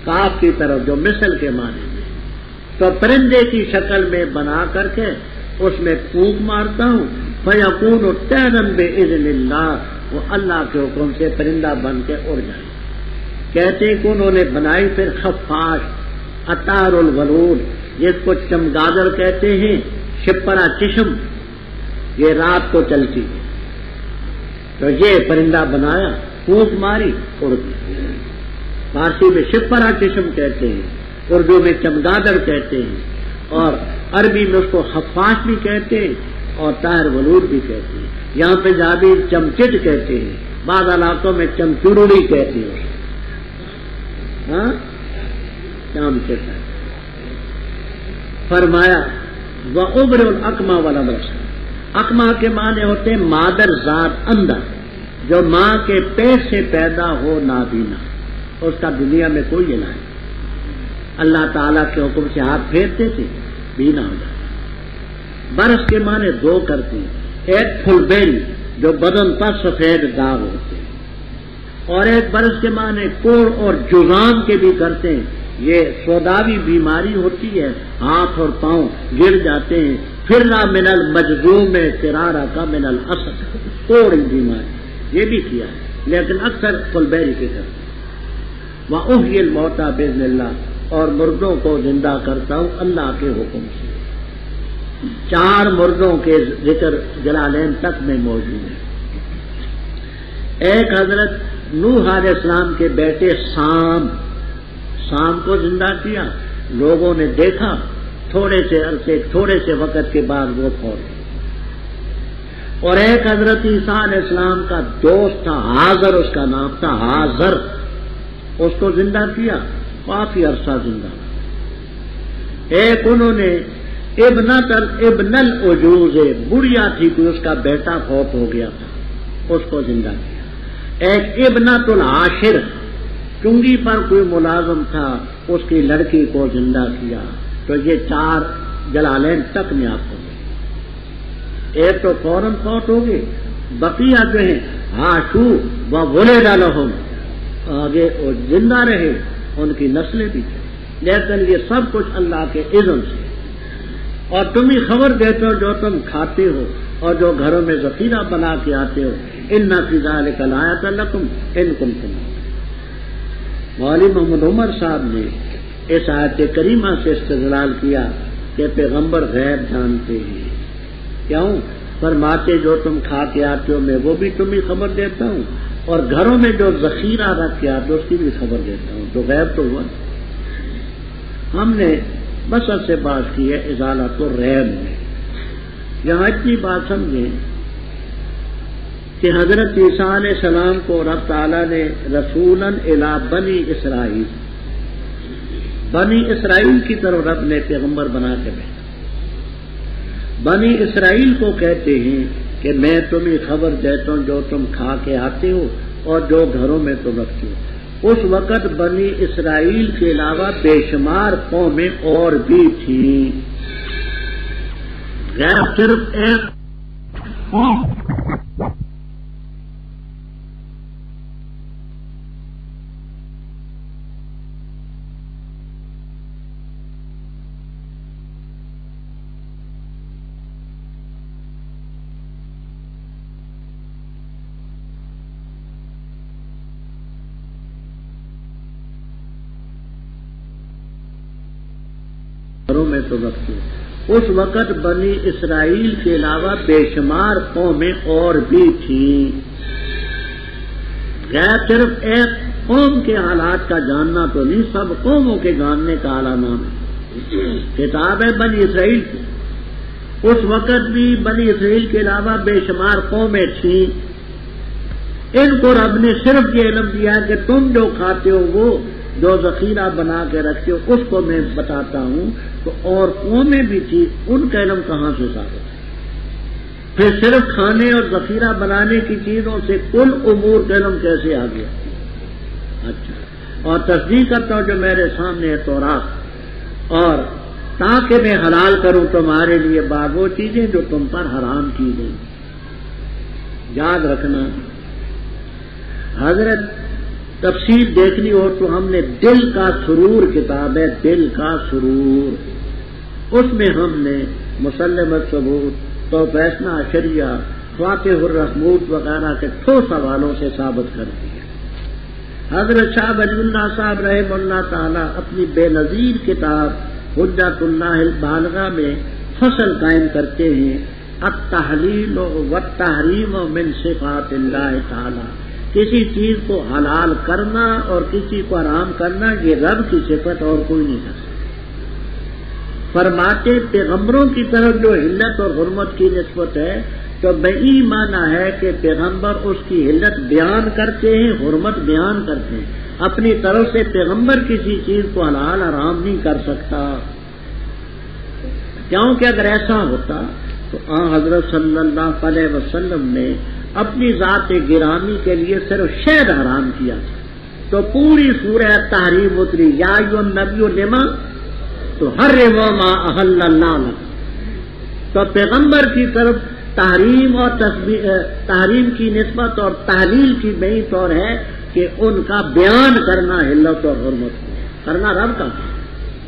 کاف کی طرف جو مثل کے معنی میں. تو پرندے کی شکل میں بنا کر کے اس میں پھونک مارتا ہوں. فَيَكُونُ طَيْرًا بِإِذْنِ اللَّهِ, وہ اللہ کے حکم سے پرندہ بن کے اڑ جائے. کہتے کہ انہوں نے بنائی پھر خفاش, اطار الولود, جس کو چمگادڑ کہتے ہیں, شپرا چشم, یہ رات کو چلتی ہے. تو یہ پرندہ بنایا, پھونک ماری, اڑ گئی. فارسی میں شپرا چشم کہتے ہیں, اردو میں چمگادڑ کہتے ہیں, اور عربی میں اس کو خفاش بھی کہتے ہیں اور طاہر ولود بھی کہتے ہیں. یہاں پہ جابی چمچٹ کہتے ہیں, بعض علاقوں میں چمچڑوڑی کہتے ہیں. ہاں چمچٹ. فرمایا وَأُبْرِئُ الْأَكْمَحَ وَالْأَبْرَصَ, اکما کے معنی ہوتے ہیں مادر ذات اندر, جو ماں کے پیٹ سے پیدا ہو نابینا, اس کا دنیا میں کوئی علاج نہیں. اللہ تعالیٰ کے حکم سے ہاتھ پھیرتے تھے, بینا ہو جاتا. برس کے معنی 2 کرتے ہیں, ایک پھل بیل جو بدن پر سفید داغ ہوتے ہیں, اور ایک برس کے معنی کوڑ اور جزام کے بھی کرتے ہیں. یہ سوداوی بیماری ہوتی ہے, ہاتھ اور پاؤں گر جاتے ہیں. فرنا من المجذوم فرارا کا من الاسد, کوڑی بیماری, یہ بھی کیا ہے, لیکن اکثر پھل بیل کے کرتے ہیں. وَأُحْيِي الْمَوْتَىٰ بِإِذْنِ اللَّهِ, اور مردوں کو زندہ کرتا ہوں اللہ کے حکم سے. 4 مردوں کے ذکر جلالین تک میں موجود ہے. ایک حضرت نوح علیہ السلام کے بیٹے سام کو زندہ کیا. لوگوں نے دیکھا تھوڑے سے عرصے تھوڑے سے وقت کے بعد وہ فوت ہوئے۔ اور ایک حضرت عیسیٰ علیہ السلام کا دوست تھا حاضر، اس کا نام تھا حاضر، اس کو زندہ کیا، کافی عرصہ زندہ رہا۔ ایک انہوں نے ابن العجوز، بڑھیا تھی کوئی، اس کا بیٹا فوت ہو گیا تھا، اس کو زندہ کیا۔ ایک ابنۃ العاشر، چنگی پر کوئی ملازم تھا، اس کی لڑکی کو زندہ کیا۔ تو یہ 4 جلالین تک میں آپ کو دیں۔ ایک تو فوراً فوت ہو گئے، بقیہ جو ہیں عاشو و ولد لہم، آگے وہ زندہ رہے، ان کی نسلیں بھی تھیں، لیکن یہ سب کچھ اللہ کے اذن سے۔ اور تم ہی خبر دیتے ہو جو تم کھاتے ہو اور جو گھروں میں ذخیرہ بنا کے آتے ہو، ان فی ذلک لآیۃ لکم ان کنتم مؤمنین۔ مولوی محمد عمر صاحب نے اس آیت کریمہ سے استدلال کیا کہ پیغمبر غیب جانتے ہیں۔ کیوں؟ فرماتے جو تم کھا کے آتے ہو میں وہ بھی تمہیں خبر دیتا ہوں، اور گھروں میں جو ذخیرہ رکھ کے آتے ہو اس کی بھی خبر دیتا ہوں۔ تو غیب تو ہوا۔ ہم نے بسر سے بات کی ہے ازالۃ الریب میں۔ یہاں اتنی بات سمجھیں کہ حضرت عیسیٰ علیہ السلام کو رب تعالیٰ نے رسولاً الی بنی اسرائیل، بنی اسرائیل کی طرف رب نے پیغمبر بنا کے بھیجا۔ بنی اسرائیل کو کہتے ہیں کہ میں تمہیں خبر دیتا ہوں جو تم کھا کے آتے ہو اور جو گھروں میں تم رکھتے ہو۔ اس وقت بنی اسرائیل کے علاوہ بے شمار قومیں اور بھی تھیں، غیر صرف ایک گھروں میں تو رکھتے ہو۔ اس وقت بنی اسرائیل کے علاوہ بے شمار قومیں اور بھی تھیں، غیر صرف ایک قوم کے حالات کا جاننا تو نہیں، سب قوموں کے جاننے کا اعلیٰ نام ہے۔ کتاب ہے بنی اسرائیل کی۔ اس وقت بھی بنی اسرائیل کے علاوہ بے شمار قومیں تھیں، ان کو رب نے صرف یہ علم دیا کہ تم جو کھاتے ہو وہ جو ذخیرہ بنا کے رکھتے ہو اس کو میں بتاتا ہوں۔ تو اور قومیں بھی تھی، ان کا علم کہاں سے ثابت ہے؟ پھر صرف کھانے اور ذخیرہ بنانے کی چیزوں سے کل امور کا علم کیسے آ گیا؟ اچھا، اور تصدیق کرتا ہوں جو میرے سامنے ہے تورات، اور تاکہ میں حلال کروں تمہارے لیے بعض وہ چیزیں جو تم پر حرام کی گئی۔ یاد رکھنا، حضرت تفسیر دیکھنی ہو تو ہم نے دل کا سرور کتاب ہے، دل کا سرور، اس میں ہم نے مسلمت ثبوت تو فیصلہ شریعہ فاتح الرحمود وغیرہ کے ٹھوس حوالوں سے ثابت کر دیا۔ حضرت شاہ ولی اللہ صاحب رحمہ اللہ تعالی اپنی بے نظیر کتاب حجت اللہ البالغہ میں فصل قائم کرتے ہیں، التحلیل والتحریم من صفات اللہ تعالی، کسی چیز کو حلال کرنا اور کسی کو حرام کرنا یہ رب کی صفت اور کوئی نہیں کر سکتا۔ فرماتے پیغمبروں کی طرف جو حلت اور حرمت کی نسبت ہے تو بئی معنی ہے کہ پیغمبر اس کی حلت بیان کرتے ہیں، حرمت بیان کرتے ہیں، اپنی طرف سے پیغمبر کسی چیز کو حلال حرام نہیں کر سکتا، کیونکہ اگر ایسا ہوتا تو حضرت صلی اللہ علیہ وسلم نے اپنی ذات گرامی کے لیے صرف شہد حرام کیا تھا، تو پوری سورہ تحریم اتری، یا ایھا النبی لما تحرم ما احل اللہ لک۔ تو پیغمبر کی طرف تحریم اور تحریم کی نسبت اور تحلیل کی بئی طور ہے کہ ان کا بیان کرنا حلت اور حرمت کرنا رب کا۔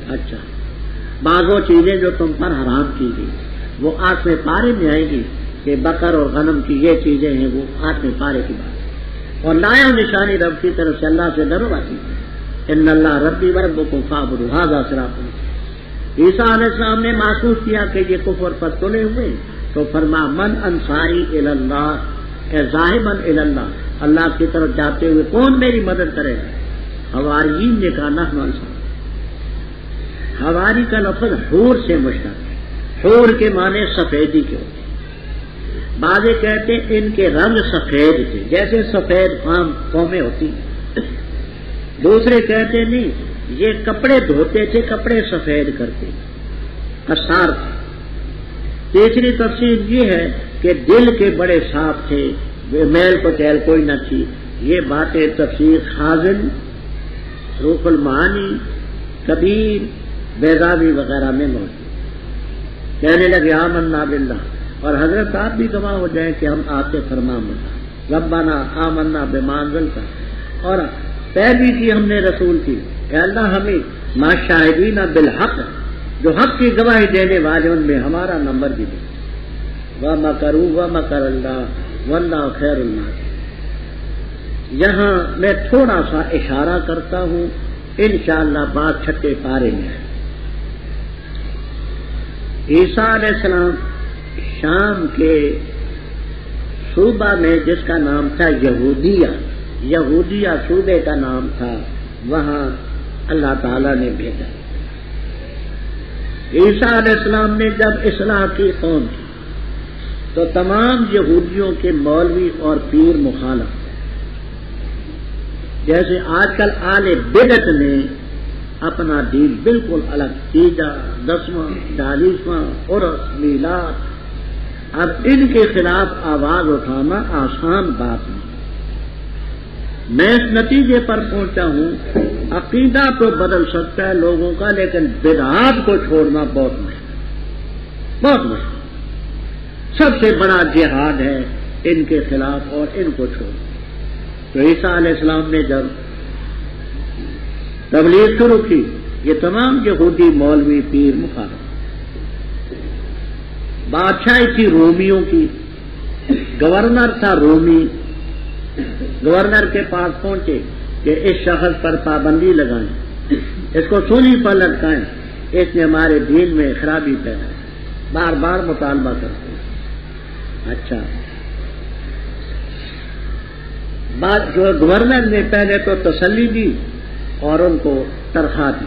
اچھا، بعض وہ چیزیں جو تم پر حرام کی گئی وہ آٹھویں پارے میں آئے گی کہ بقر اور غنم کی یہ چیزیں ہیں، وہ آٹھویں پارے کی بات، اور لایا نشانی رب کی طرف سے، اللہ سے ڈرو آتی ہے، ان اللہ ربی وربکم فاعبدوہ ھذا صراط مستقیم۔ عیسیٰ علیہ السلام نے محسوس کیا کہ یہ کفر پر تلے ہوئے، تو فرما من انصاری الی اللہ، اے ذاہبا الی اللہ، اللہ کی طرف جاتے ہوئے کون میری مدد کرے گا؟ حواریین نے کہا نحن انصار۔ حواری کا لفظ حور سے مشتق ہے. حور کے معنی سفیدی کے ہوتے ہیں. بعضے کہتے ہیں ان کے رنگ سفید تھے جیسے سفید قومیں ہوتی. دوسرے کہتے نہیں یہ کپڑے دھوتے تھے, کپڑے سفید کرتے, قصار تھے. تیسری تفسیر یہ ہے کہ دل کے بڑے صاف تھے, میل پتیل کوئی نہ تھی. یہ باتیں تفسیر خازن, روح المعانی, کبیر, بیضاوی وغیرہ میں موجود. کہنے لگے آمنا باللہ, اور حضرت آپ بھی گواہ ہو جائیں کہ ہم آپ سے فرمان بردار, ربنا آمنا بما انزلتا, اور پیروی کی ہم نے رسول کی. اے اللہ ہمیں ما شاہدین بالحق, جو حق کی گواہی دینے والے ان میں ہمارا نمبر بھی دے. وَمَكَرُوا وَمَكَرَ اللَّهُ وَاللَّهُ خَيْرُ الْمَاكِرِينَ. یہاں میں تھوڑا سا اشارہ کرتا ہوں, انشاءاللہ بات چھٹے پارے میں ہے. عیسیٰ علیہ السلام شام کے صوبہ میں جس کا نام تھا یہودیہ صوبے کا نام تھا, وہاں اللہ تعالیٰ نے بھیجا. عیسیٰ علیہ السلام نے جب اصلاح کی قوم کی تو تمام یہودیوں کے مولوی اور پیر مخالف, جیسے آج کل آل بدعت نے اپنا دین بالکل الگ, 10واں 40واں عرس میلاد, اب ان کے خلاف آواز اٹھانا آسان بات نہیں. میں اس نتیجے پر پہنچا ہوں عقیدہ تو بدل سکتا ہے لوگوں کا, لیکن بدعات کو چھوڑنا بہت مشکل, بہت مشکل. سب سے بڑا جہاد ہے ان کے خلاف اور ان کو چھوڑنا. تو عیسیٰ علیہ السلام نے جب تبلیغ شروع کی, یہ تمام یہودی مولوی پیر مخالف. بادشاہی تھی رومیوں کی, گورنر تھا رومی. گورنر کے پاس پہنچے کہ اس شخص پر پابندی لگائیں, اس کو سولی پر لٹکائیں, اس نے ہمارے دین میں خرابی پیدا ہے. بار بار مطالبہ کرتے ہیں. اچھا, جو گورنر نے پہلے تو تسلی دی اور ان کو تنخواہ دی.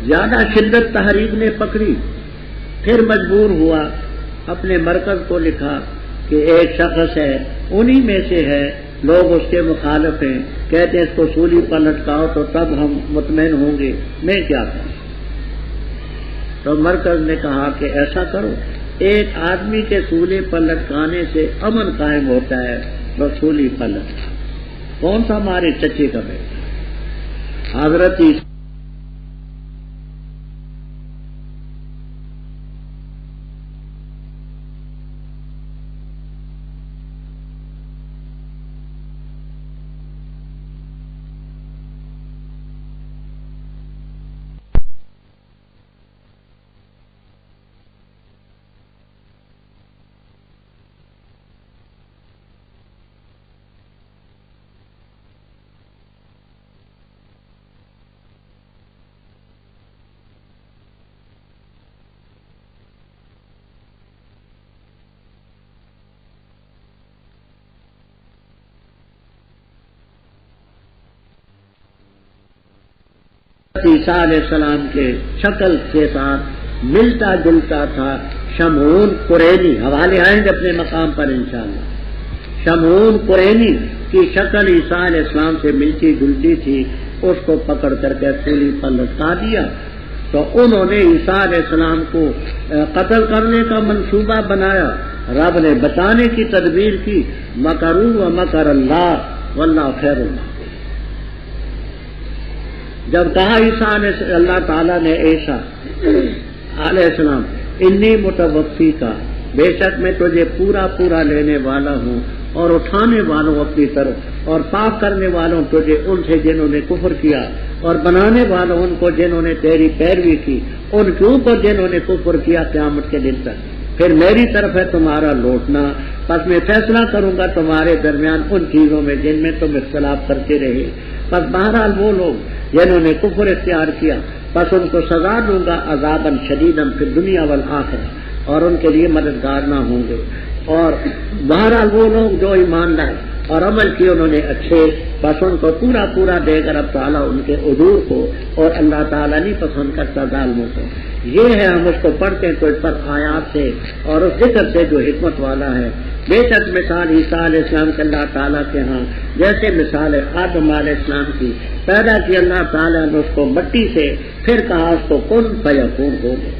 زیادہ شدت تحریک نے پکڑی, پھر مجبور ہوا, اپنے مرکز کو لکھا کہ ایک شخص ہے, انہی میں سے ہے, لوگ اس کے مخالف ہیں, کہتے ہیں اس کو سولی پر لٹکاؤ تو تب ہم مطمئن ہوں گے, میں کیا کروں. تو مرکز نے کہا کہ ایسا کرو, ایک آدمی کے سولی پر لٹکانے سے امن قائم ہوتا ہے, تو سولی پر لٹکا. کون سا ہمارے چچے کا بیٹا حضرت عیسیٰ علیہ السلام کے شکل کے ساتھ ملتا جلتا تھا. شمعون قرینی, حوالے آئیں گے اپنے مقام پر انشاءاللہ. شمعون قرینی کی شکل عیسیٰ علیہ السلام سے ملتی جلتی تھی, اس کو پکڑ کر کے سولی پر لٹکا دیا. تو انہوں نے عیسیٰ علیہ السلام کو قتل کرنے کا منصوبہ بنایا. رب نے بچانے کی تدبیر کی. مکروا ومکر اللہ واللہ خیر الماکرین. جب کہا عیسیٰ نے, اللہ تعالیٰ نے عیسیٰ علیہ السلام انی متوفی کا, بے شک میں تجھے پورا پورا لینے والا ہوں اور اٹھانے والوں اپنی طرف, اور پاک کرنے والوں تجھے ان سے جنہوں نے کفر کیا, اور بنانے والوں ان کو جنہوں نے تیری پیروی کی, ان کے اوپر جنہوں نے کفر کیا قیامت کے دن تک. پھر میری طرف ہے تمہارا لوٹنا, پس میں فیصلہ کروں گا تمہارے درمیان ان چیزوں میں جن میں تم اختلاف کرتے رہے. پس بہرحال وہ لوگ جنہوں نے کفر اختیار کیا, پس ان کو سزا دوں گا عذاباً شدیداً فی الدنیا والآخرہ, اور ان کے لیے مددگار نہ ہوں گے. اور بہرحال وہ لوگ جو ایمان لائے اور عمل کیے انہوں نے اچھے، بس ان کو پورا پورا دے کر اب تعالیٰ ان کے عجور کو، اور اللہ تعالیٰ نہیں پسند کرتا ظالموں کو۔ یہ ہے ہم اس کو پڑھتے ہیں تو اس پر آیات سے اور اس ذکر سے جو حکمت والا ہے۔ بے شک مثال عیسیٰ علیہ السلام کے اللہ تعالیٰ کے ہاں جیسے مثال آدم علیہ السلام کی، پیدا کی اللہ تعالیٰ نے اس کو مٹی سے، پھر کہا اس کو کن فیکون ہو گئے۔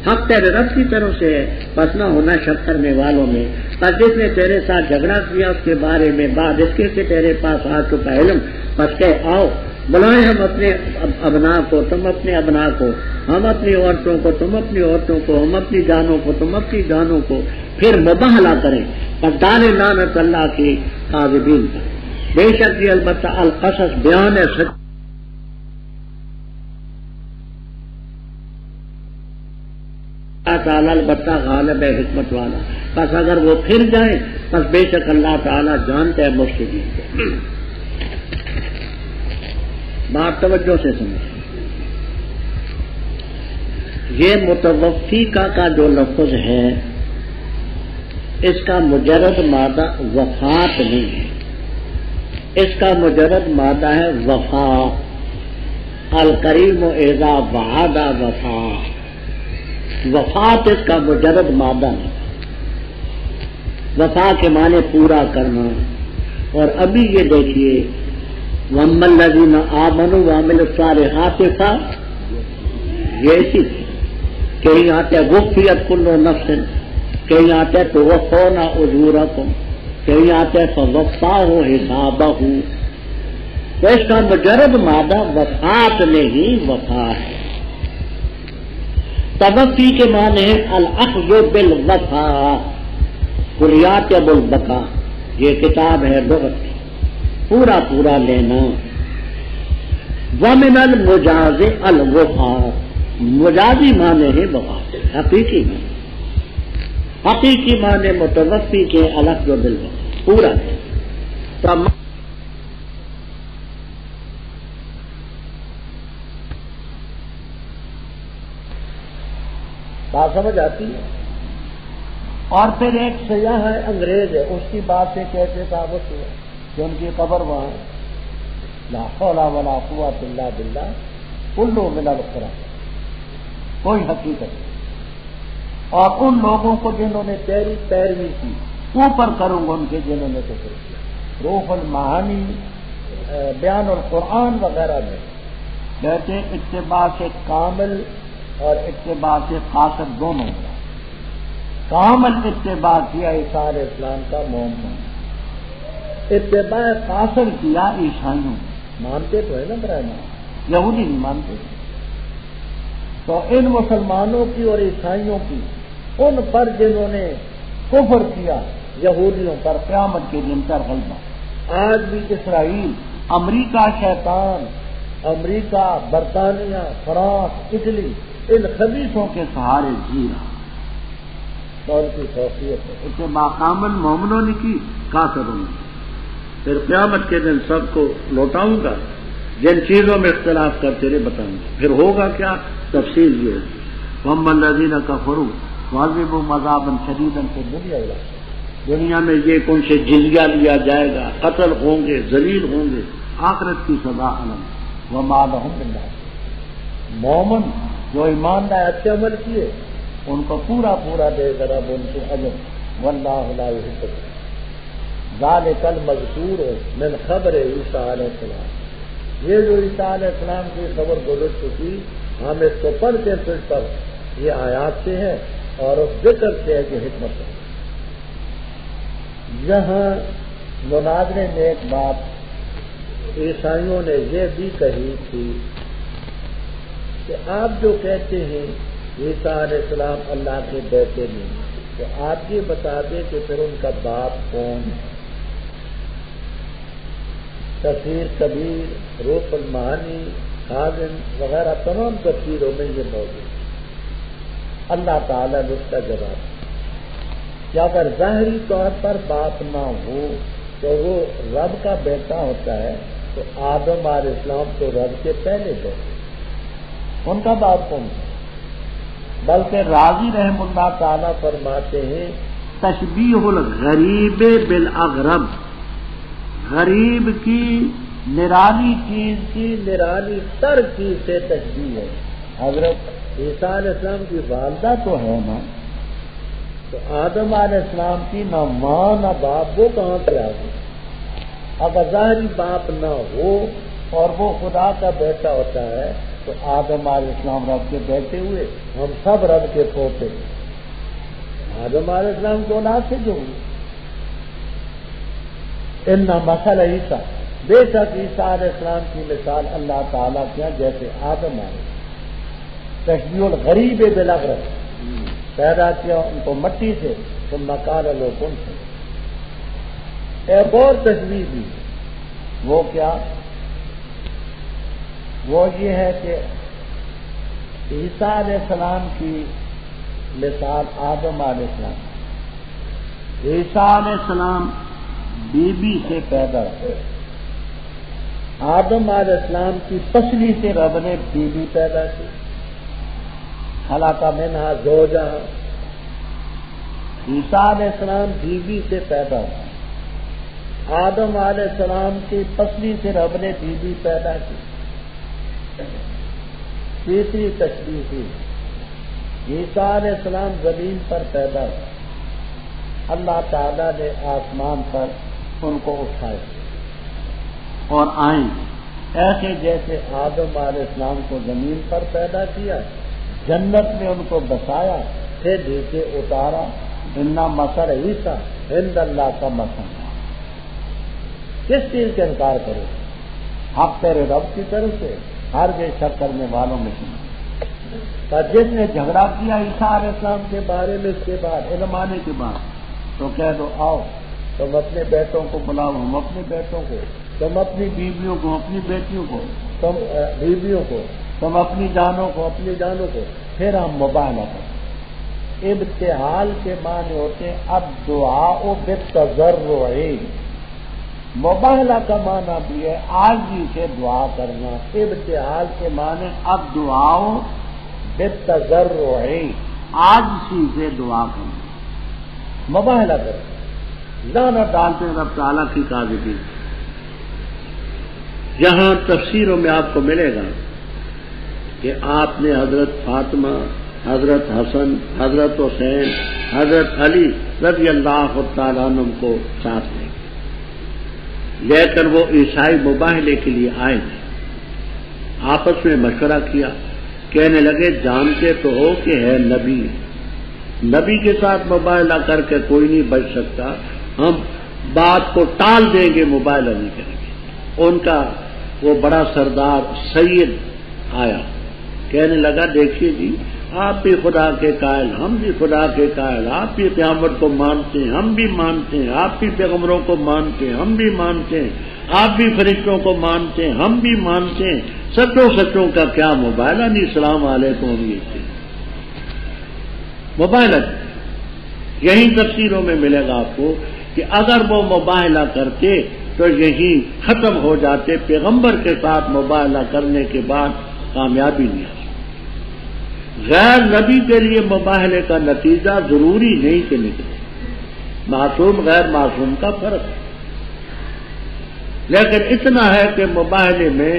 حق تیرے رب کی طرف سے ہے، بس نہ ہونا شک کرنے والوں میں۔ بس جس نے تیرے ساتھ جھگڑا کیا اس کے بارے میں بعد اس کے کہ تیرے پاس آ چکا علم، بس کہ آؤ بلائیں ہم اپنے ابناء کو، تم اپنے ابناء کو، ہم اپنی عورتوں کو، تم اپنی عورتوں کو، ہم اپنی جانوں کو، تم اپنی جانوں کو، پھر مباہلہ کریں، بس ڈالے لعنت اللہ کی کاذبین پر۔ بے شک یہ البتہ القصص بیان ہے سچ، اللہ تعالیٰ البتہ غالب ہے حکمت والا، بس اگر وہ پھر جائیں بس بے شک اللہ تعالیٰ جانتا ہے مفسدین کو۔ بات توجہ سے سمجھ، یہ متوفی کا جو لفظ ہے اس کا مجرد مادہ وفات نہیں ہے، اس کا مجرد مادہ ہے وفا۔ الکریم اذا وعد وفا، وفات اس کا مجرد مادہ نہیں، وفا کے معنی پورا کرنا۔ اور ابھی یہ دیکھیے وَأَمَّا الَّذِينَ آمَنُوا وَعَمِلُوا الصَّالِحَاتِ یہ اسی تھی، کہیں آتے وفیت کل نفس، کہیں آتے توفون اجورکم، کہیں آتے فوفاہ حسابہ۔ تو اس کا مجرد مادہ وفات نہیں وفا ہے۔ توفی کے معنی ہے الاخذ بالوفا، کلیات ابو البقا، یہ کتاب ہے لغت کی، پورا پورا لینا۔ ومن المجاز الوفا، مجازی معنی ہے وفا، حقیقی معنی، حقیقی معنی متوفی کے الاخذ بالوفا پورا ہے۔ تو بات سمجھ آتی ہے۔ اور پھر ایک سیاح ہے انگریز ہے، اس کی بات سے کہتے ثابت ہوا کہ ان کی قبر وہاں، لا حول ولا قوت الا باللہ کل من القرآن، کوئی حقیقت نہیں۔ اور ان لوگوں کو جنہوں نے تیری پیروی کی اوپر کروں گا ان کے جنہوں نے کفر کیا۔ روح المعانی بیان القرآن وغیرہ میں کہتے اتباع سے کامل اور اتباع سے قاصر دونوں کا۔ کامل اتباع کیا عیسیٰ علیہ السلام کا محمد، اتباع قاصر کیا عیسائیوں، مانتے تو ہے نا برائے نام، یہودی نہیں مانتے۔ تو ان مسلمانوں کی اور عیسائیوں کی ان پر جنہوں نے کفر کیا، یہودیوں پر قیامت کے دن پر غلبہ۔ آج بھی اسرائیل، امریکہ شیطان، امریکہ، برطانیہ، فرانس، اٹلی، ان خبیثوں کے سہارے جی رہا، اور ان کی توفیق ہے۔ اتباع کامل مومنوں نے کی، کافروں نے۔ پھر قیامت کے دن سب کو لوٹاؤں گا، جن چیزوں میں اختلاف کرتے رہے بتاؤں گا۔ پھر ہوگا کیا؟ تفصیل یہ ہے۔ وَأَمَّا الَّذِينَ كَفَرُوا وَعَذِّبُوهُمْ عَذَابًا شَدِيدًا فِي الدُّنْيَا وَالْآخِرَةِ، دنیا میں یہ کہ ان سے جزیہ لیا جائے گا، قتل ہوں گے، ذلیل ہوں گے، آخرت کی سزا علم۔ وَمَا لَهُم مِّن نَاصِرٍ، مومن جو ایمان لائے اچھے عمل کیے ان کو پورا پورا دے گا رب ان کو اجر۔ واللہ لا یحب ذالک المذکور من خبر عیسیٰ علیہ السلام، یہ جو عیسیٰ علیہ السلام کی خبر گزر چکی ہم اس کو پڑھ کے تجھ پر یہ آیات سے ہے اور اس ذکر سے ہے کہ حکمت ہے۔ یہاں مناظرے میں ایک بات عیسائیوں نے یہ بھی کہی تھی کہ آپ جو کہتے ہیں عیسیٰ علیہ السلام اللہ کے بیٹے نہیں، تو آپ یہ بتا دیں کہ پھر ان کا باپ کون ہے۔ تفسیر کبیر، روح المعانی، خازن وغیرہ تمام تفسیروں میں یہ موجود ہے۔ اللہ تعالیٰ نے اس کا جواب کہ اگر ظاہری طور پر باپ نہ ہو تو وہ رب کا بیٹا ہوتا ہے، تو آدم علیہ السلام تو رب کے پہلے بیٹے، ان کا باپ کون ہے؟ بلکہ راضی رحم اللہ تعالیٰ فرماتے ہیں تشبیہ الغریب بالاغرب، غریب کی نرالی چیز کی نرالی تر چیز سے تشبیہ ہے. حضرت عیسیٰ علیہ السلام کی والدہ تو ہے نا، تو آدم علیہ السلام کی نہ ماں نہ باپ، وہ کہاں سے آ گئی؟ اگر ظاہری باپ نہ ہو اور وہ خدا کا بیٹا ہوتا ہے تو آدم علیہ السلام رب کے بیٹے ہوئے، ہم سب رب کے پوتے. آدم علیہ السلام کی اولاد سے جو ہوئی. ان مثل عیسیٰ، بے شک عیسیٰ علیہ السلام کی مثال اللہ تعالیٰ کیا جیسے آدم علیہ السلام. تشبیہ الغریب بالاغرب، پیدا کیا ان کو مٹی سے، ثم قال له کن سے. ایک اور تشبیہ بھی، وہ کیا؟ وہ یہ ہے کہ عیسیٰ علیہ السلام کی مثال آدم علیہ السلام. عیسیٰ علیہ السلام بی بی سے پیدا ہوئے. آدم علیہ السلام کی پسلی سے رب نے بی بی پیدا کی. خلق منہا زوجہا. عیسیٰ علیہ السلام بی بی سے پیدا ہوئے. آدم علیہ السلام کی پسلی سے رب نے بی بی پیدا کی. تیسری تشبیہ تھی، عیسیٰ علیہ السلام زمین پر پیدا ہوئے. اللہ تعالیٰ نے آسمان پر ان کو اٹھایا اور آئیں ایسے جیسے آدم علیہ السلام کو زمین پر پیدا کیا، جنت میں ان کو بسایا، پھر نیچے اتارا. انا مثل عیسیٰ عند اللہ کا مثل. کس چیز کا انکار کرو؟ حق تیرے رب کی طرف سے، ہر بے شک کرنے والوں میں سے. اور جس نے جھگڑا کیا عیسیٰ علیہ السلام کے بارے میں اس کے بعد علم آنے کے بعد، تو کہہ دو آؤ تم اپنے بیٹوں کو بلاؤ، ہم اپنے بیٹوں کو، تم اپنی بیویوں کو، اپنی بیٹیوں کو، تم بیویوں کو، تم اپنی جانوں کو، اپنی جانوں کو، پھر ہم مباہلہ کریں. ابتحال کے معنی ہوتے ہیں اب دعا بالتضرع. مباہلہ کا معنی بھی ہے عاجزی سے دعا کرنا. ابتحال کے معنی اب دعاؤ بالتضرع، عاجزی سے دعا کرنا، مباہلہ کرنا. لعنت ڈالتے ہیں رب تعالیٰ کی کاذبی. یہاں تفسیروں میں آپ کو ملے گا کہ آپ نے حضرت فاطمہ، حضرت حسن، حضرت حسین، حضرت علی رضی اللہ تعالیٰ عنہ کو ساتھ لے لیکن وہ عیسائی مباہلے کے لیے آئے تھے. آپس میں مشورہ کیا، کہنے لگے جانتے تو ہو کہ ہے نبی، نبی کے ساتھ مباہلہ کر کے کوئی نہیں بچ سکتا، ہم بات کو ٹال دیں گے، مباہلہ نہیں کریں گے. ان کا وہ بڑا سردار سید آیا، کہنے لگا دیکھیے جی آپ بھی خدا کے قائل، ہم بھی خدا کے قائل، آپ بھی پیغمبر کو مانتے ہیں، ہم بھی مانتے ہیں، آپ بھی پیغمبروں کو مانتے ہیں، ہم بھی مانتے ہیں، آپ بھی فرشتوں کو مانتے ہیں، ہم بھی مانتے ہیں، سچوں سچوں کا کیا مباہلہ نہیں. السلام علیکم. یہ مباہلہ یہی تفسیروں میں ملے گا آپ کو کہ اگر وہ مباہلہ کرتے تو یہی ختم ہو جاتے. پیغمبر کے ساتھ مباہلہ کرنے کے بعد کامیابی نہیں آتی. غیر نبی کے لیے مباہلے کا نتیجہ ضروری نہیں کہ نکلے. معصوم غیر معصوم کا فرق ہے، لیکن اتنا ہے کہ مباہلے میں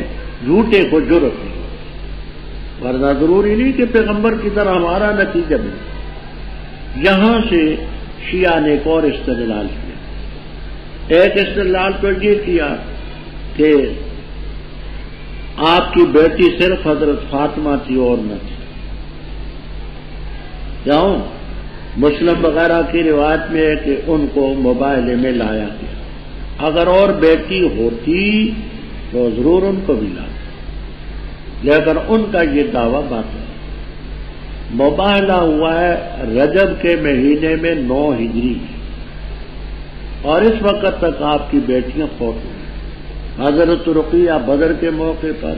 جھوٹے کو جرت نہیں، ورنہ ضروری نہیں کہ پیغمبر کی طرح ہمارا نتیجہ ملے. یہاں سے شیعہ نے ایک اور استدلال کیا. ایک استدلال تو یہ کیا کہ آپ کی بیٹی صرف حضرت فاطمہ تھی اور نہ تھی. کیوں؟ مسلم وغیرہ کی روایت میں ہے کہ ان کو مباہلے میں لایا گیا. اگر اور بیٹی ہوتی تو ضرور ان کو بھی لاتا، لیکن ان کا یہ دعویٰ باطل ہے. مباہلہ ہوا ہے رجب کے مہینے میں 9 ہجری، اور اس وقت تک آپ کی بیٹیاں فوت ہوئی. حضرت رقیہ بدر کے موقع پر،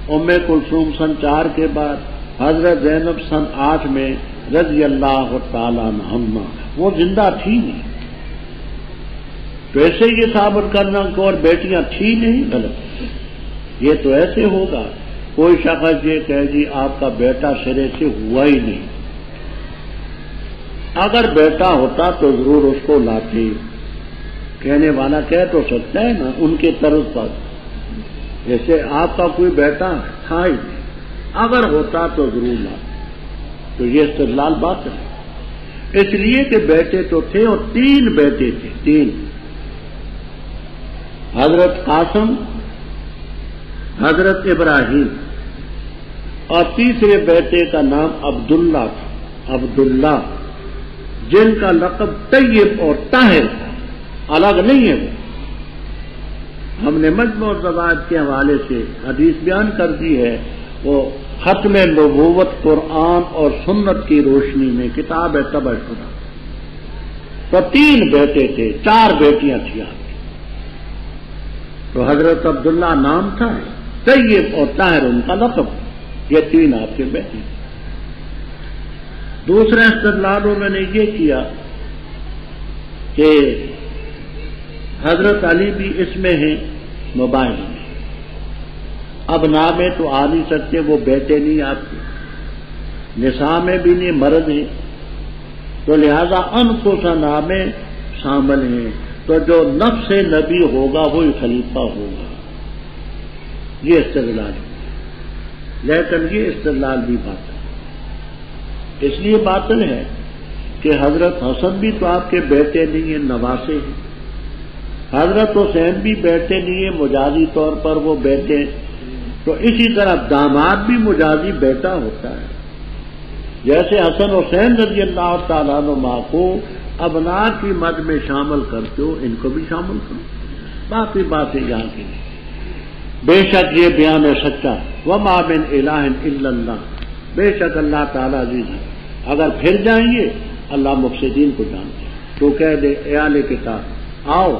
ام کلثوم سن 4 کے بعد، حضرت زینب سن 8 میں رضی اللہ تعالیٰ عنہا، وہ زندہ تھی نہیں. تو ایسے یہ ثابت کرنا کہ اور بیٹیاں تھی نہیں، غلط. یہ تو ایسے ہوگا کوئی شخص یہ کہے جی آپ کا بیٹا سرے سے ہوا ہی نہیں. اگر بیٹا ہوتا تو ضرور اس کو لاتے. کہنے والا کہہ تو سکتا ہے نا ان کے طرز پر، جیسے آپ کا کوئی بیٹا تھا ہی نہیں، اگر ہوتا تو ضرور لاتا، تو یہ استدلال بات ہے، اس لیے کہ بیٹے تو تھے اور 3 بیٹے تھے، 3، حضرت قاسم، حضرت ابراہیم، اور تیسرے بیٹے کا نام عبداللہ تھا، عبداللہ، جن کا لقب طیب اور طاہر تھا، الگ نہیں ہے وہ۔ ہم نے مجموع الزوائد کے حوالے سے حدیث بیان کر دی ہے، وہ ختم نبوت قرآن اور سنت کی روشنی میں کتاب ہے طبع شدہ۔ تو 3 بیٹے تھے، 4 بیٹیاں تھیں آپ کی، تو حضرت عبداللہ نام تھا، طیب اور طاہر ان کا لقب، یہ 3 آپ کے بیٹے تھے۔ دوسرے استدلالوں میں نے یہ کیا کہ حضرت علی بھی اس میں ہیں، موبائل میں، اب نام تو آ نہیں سکتے، وہ بیٹے نہیں آپ کے، نساء میں بھی نہیں، مرد ہیں، تو لہذا انفسا نامے شامل ہیں، تو جو نفس نبی ہوگا وہی خلیفہ ہوگا، یہ استدلال ہے، لیکن یہ استدلال بھی باطل ہے۔ اس لیے باطل ہے کہ حضرت حسن بھی تو آپ کے بیٹے نہیں ہیں، نواسے ہیں، حضرت حسین بھی بیٹے نہیں ہیں، مجازی طور پر وہ بیٹے، تو اسی طرح داماد بھی مجازی بیٹا ہوتا ہے، جیسے حسن حسین رضی اللہ تعالیٰ عنہما کو ابناء کی مد میں شامل کرتے ہو، ان کو بھی شامل کرو، باقی باتیں یہاں کی نہیں۔ بے شک یہ بیان ہے سچا، وما من الہ الا اللہ، بے شک اللہ تعالیٰ عزیز ہے، اگر پھر جائیں گے اللہ مفسدین کو جانتے ہیں، تو کہہ دے اے اہل کتاب آؤ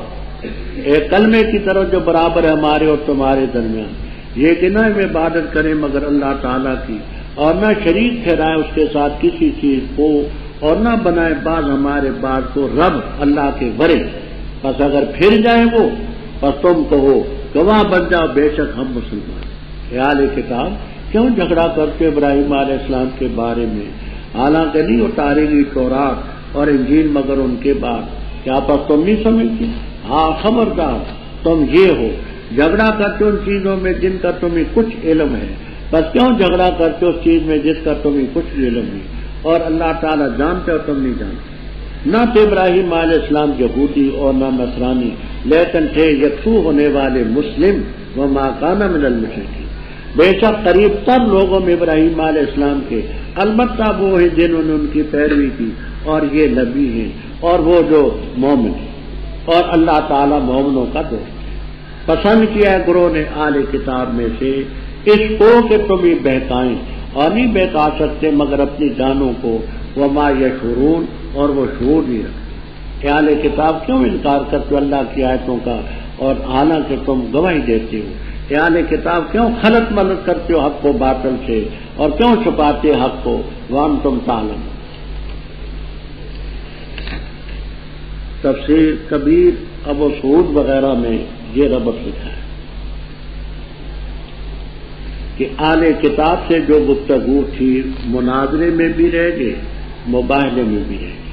ایک کلمے کی طرف جو برابر ہے ہمارے اور تمہارے درمیان، یہ کہ نہ ہم عبادت کریں مگر اللہ تعالیٰ کی، اور نہ شریک ٹھہرائیں اس کے ساتھ کسی چیز کو، اور نہ بنائے بعض ہمارے بعض کو رب اللہ کے ورے، بس اگر پھر جائیں وہ بس تم کہو گواہ بن جاؤ بے شک ہم مسلمان۔ اہل کتاب کیوں جھگڑا کرتے ابراہیم علیہ السلام کے بارے میں، حالانکہ نہیں اتارے گی تورات اور انجیل مگر ان کے بعد، کیا پس تم نہیں سمجھتی؟ ہاں خبردار تم یہ ہو، جھگڑا کرتے ان چیزوں میں جن کا تمہیں کچھ علم ہے، بس کیوں جھگڑا کرتے اس چیز میں جس کا تمہیں کچھ علم نہیں، اور اللہ تعالیٰ جانتے اور تم نہیں جانتے۔ نہ تھے ابراہیم علیہ السلام یہودی اور نہ نصرانی، لیکن تھے یکسو ہونے والے مسلم، وما کان من المشرکین، بے شک قریب تر لوگوں میں ابراہیم علیہ السلام کے، البتہ وہ ہیں جنہوں نے ان کی پیروی کی، اور یہ نبی ہیں اور وہ جو مومن ہیں، اور اللہ تعالیٰ مومنوں کا دوست ہے۔ پسند کیا ہے گروہ نے اہل کتاب میں سے اس کو کہ تمہیں بہکائیں، اور نہیں بہکا سکتے مگر اپنی جانوں کو، وما یشعرون، اور وہ شعور نہیں رکھتے۔ اہل کتاب کیوں انکار کرتے ہو اللہ کی آیتوں کا، اور حالانکہ تم گواہی دیتے ہو؟ اہل کتاب کیوں خلط ملط کرتے ہو حق کو باطل سے، اور کیوں چھپاتے حق کو، وانتم تعلمون۔ تفسیر کبیر ابو سعود وغیرہ میں یہ ربط لکھا ہے کہ اہل کتاب سے جو گفتگو تھی مناظرے میں بھی رہ گئے، مباہلے میں بھی رہ گئے۔